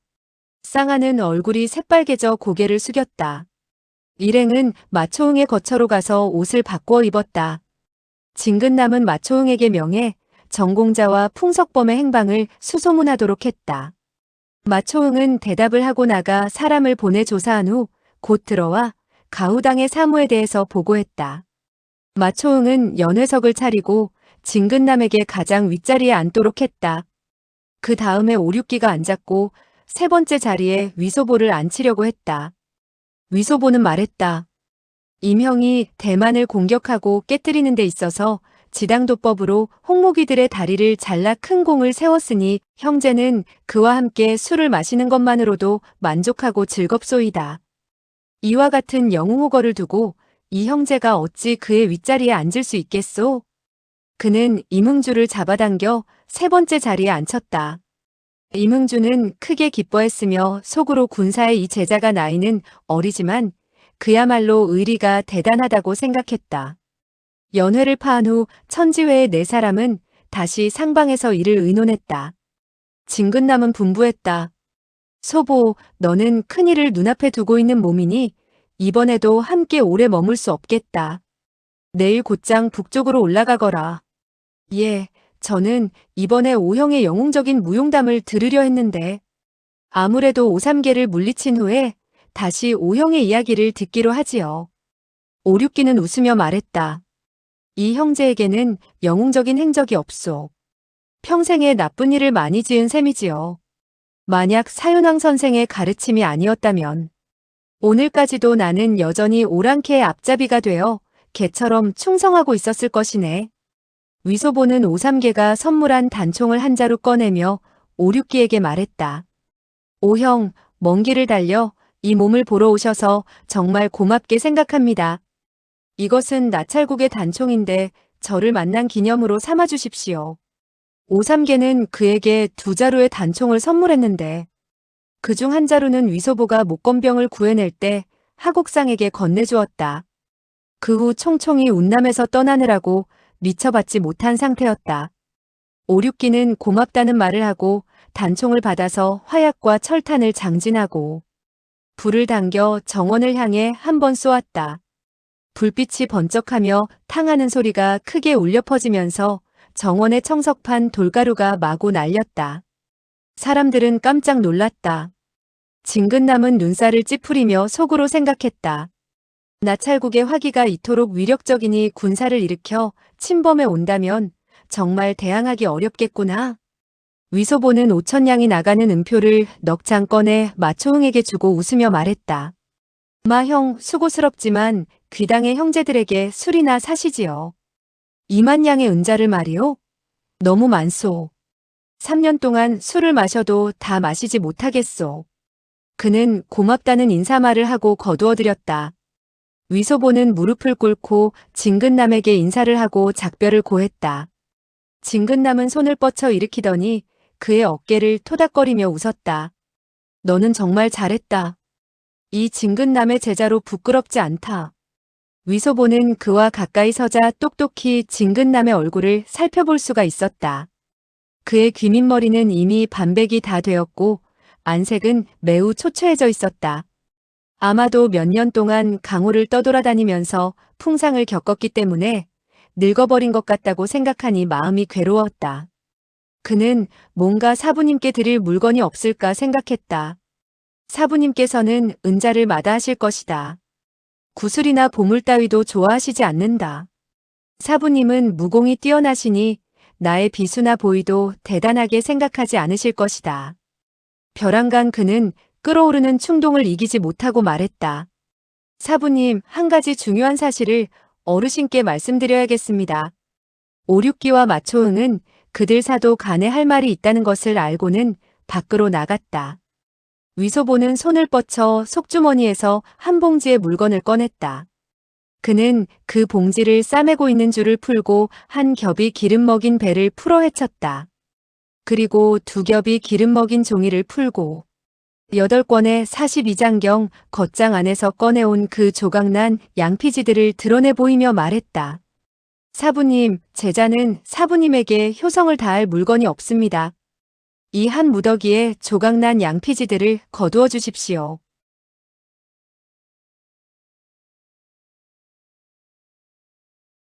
쌍아는 얼굴이 새빨개져 고개를 숙였다. 일행은 마초응의 거처로 가서 옷을 바꾸어 입었다. 진근남은 마초응에게 명해 전공자와 풍석범의 행방을 수소문하도록 했다. 마초응은 대답을 하고 나가 사람을 보내 조사한 후 곧 들어와 가후당의 사무에 대해서 보고했다. 마초응은 연회석을 차리고 진근남에게 가장 윗자리에 앉도록 했다. 그 다음에 오륙기가 앉았고 세 번째 자리에 위소보를 앉히려고 했다. 위소보는 말했다. 임형이 대만을 공격하고 깨뜨리는 데 있어서 지당도법으로 홍목이들의 다리를 잘라 큰 공을 세웠으니 형제는 그와 함께 술을 마시는 것만으로도 만족하고 즐겁소이다. 이와 같은 영웅호거를 두고 이 형제가 어찌 그의 윗자리에 앉을 수 있겠소? 그는 임흥주를 잡아당겨 세 번째 자리에 앉혔다. 임흥주는 크게 기뻐했으며 속으로 군사의 이 제자가 나이는 어리지만 그야말로 의리가 대단하다고 생각했다. 연회를 파한 후 천지회의 네 사람은 다시 상방에서 일을 의논했다. 진근남은 분부했다. 소보, 너는 큰일을 눈앞에 두고 있는 몸이니 이번에도 함께 오래 머물 수 없겠다. 내일 곧장 북쪽으로 올라가거라. 예, 저는 이번에 오형의 영웅적인 무용담을 들으려 했는데 아무래도 오삼계를 물리친 후에 다시 오형의 이야기를 듣기로 하지요. 오륙기는 웃으며 말했다. 이 형제에게는 영웅적인 행적이 없소. 평생에 나쁜 일을 많이 지은 셈이지요. 만약 사윤왕 선생의 가르침이 아니었다면 오늘까지도 나는 여전히 오랑캐의 앞잡이가 되어 개처럼 충성하고 있었을 것이네. 위소보는 오삼계가 선물한 단총을 한 자루 꺼내며 오륙기에게 말했다. 오형, 먼 길을 달려 이 몸을 보러 오셔서 정말 고맙게 생각합니다. 이것은 나찰국의 단총인데 저를 만난 기념으로 삼아 주십시오. 오삼계는 그에게 2자루의 단총을 선물했는데 그중 한 자루는 위소보가 목건병을 구해낼 때 하곡상에게 건네주었다. 그 후 총총이 운남에서 떠나느라고 미처 받지 못한 상태였다. 오륙기는 고맙다는 말을 하고 단총을 받아서 화약과 철탄을 장진하고 불을 당겨 정원을 향해 한 번 쏘았다. 불빛이 번쩍하며 탕하는 소리가 크게 울려 퍼지면서 정원의 청석판 돌가루가 마구 날렸다. 사람들은 깜짝 놀랐다. 진근남은 눈살을 찌푸리며 속으로 생각했다. 나찰국의 화기가 이토록 위력적이니 군사를 일으켜 침범해 온다면 정말 대항하기 어렵겠구나. 위소보는 5,000냥이 나가는 은표를 넉 장 꺼내 마초흥에게 주고 웃으며 말했다. 마형, 수고스럽지만 귀당의 형제들에게 술이나 사시지요. 20,000냥의 은자를 말이오? 너무 많소. 3년 동안 술을 마셔도 다 마시지 못하겠소. 그는 고맙다는 인사말을 하고 거두어들였다. 위소보는 무릎을 꿇고 진근남에게 인사를 하고 작별을 고했다. 진근남은 손을 뻗쳐 일으키더니 그의 어깨를 토닥거리며 웃었다. 너는 정말 잘했다. 이 진근남의 제자로 부끄럽지 않다. 위소보는 그와 가까이 서자 똑똑히 진근남의 얼굴을 살펴볼 수가 있었다. 그의 귀밑머리는 이미 반백이 다 되었고 안색은 매우 초췌해져 있었다. 아마도 몇 년 동안 강호를 떠돌아다니면서 풍상을 겪었기 때문에 늙어버린 것 같다고 생각하니 마음이 괴로웠다. 그는 뭔가 사부님께 드릴 물건이 없을까 생각했다. 사부님께서는 은자를 마다하실 것이다. 구슬이나 보물 따위도 좋아하시지 않는다. 사부님은 무공이 뛰어나시니 나의 비수나 보위도 대단하게 생각하지 않으실 것이다. 벼랑간 그는 끓어오르는 충동을 이기지 못하고 말했다. 사부님, 한 가지 중요한 사실을 어르신께 말씀드려야겠습니다. 오륙기와 마초흥은 그들 사도 간에 할 말이 있다는 것을 알고는 밖으로 나갔다. 위소보는 손을 뻗쳐 속주머니에서 한 봉지의 물건을 꺼냈다. 그는 그 봉지를 싸매고 있는 줄을 풀고 한 겹이 기름 먹인 배를 풀어 헤쳤다. 그리고 2겹이 기름 먹인 종이를 풀고 8권의 42장경 겉장 안에서 꺼내온 그 조각난 양피지들을 드러내 보이며 말했다. 사부님, 제자는 사부님에게 효성을 다할 물건이 없습니다. 이 한 무더기에 조각난 양피지들을 거두어 주십시오.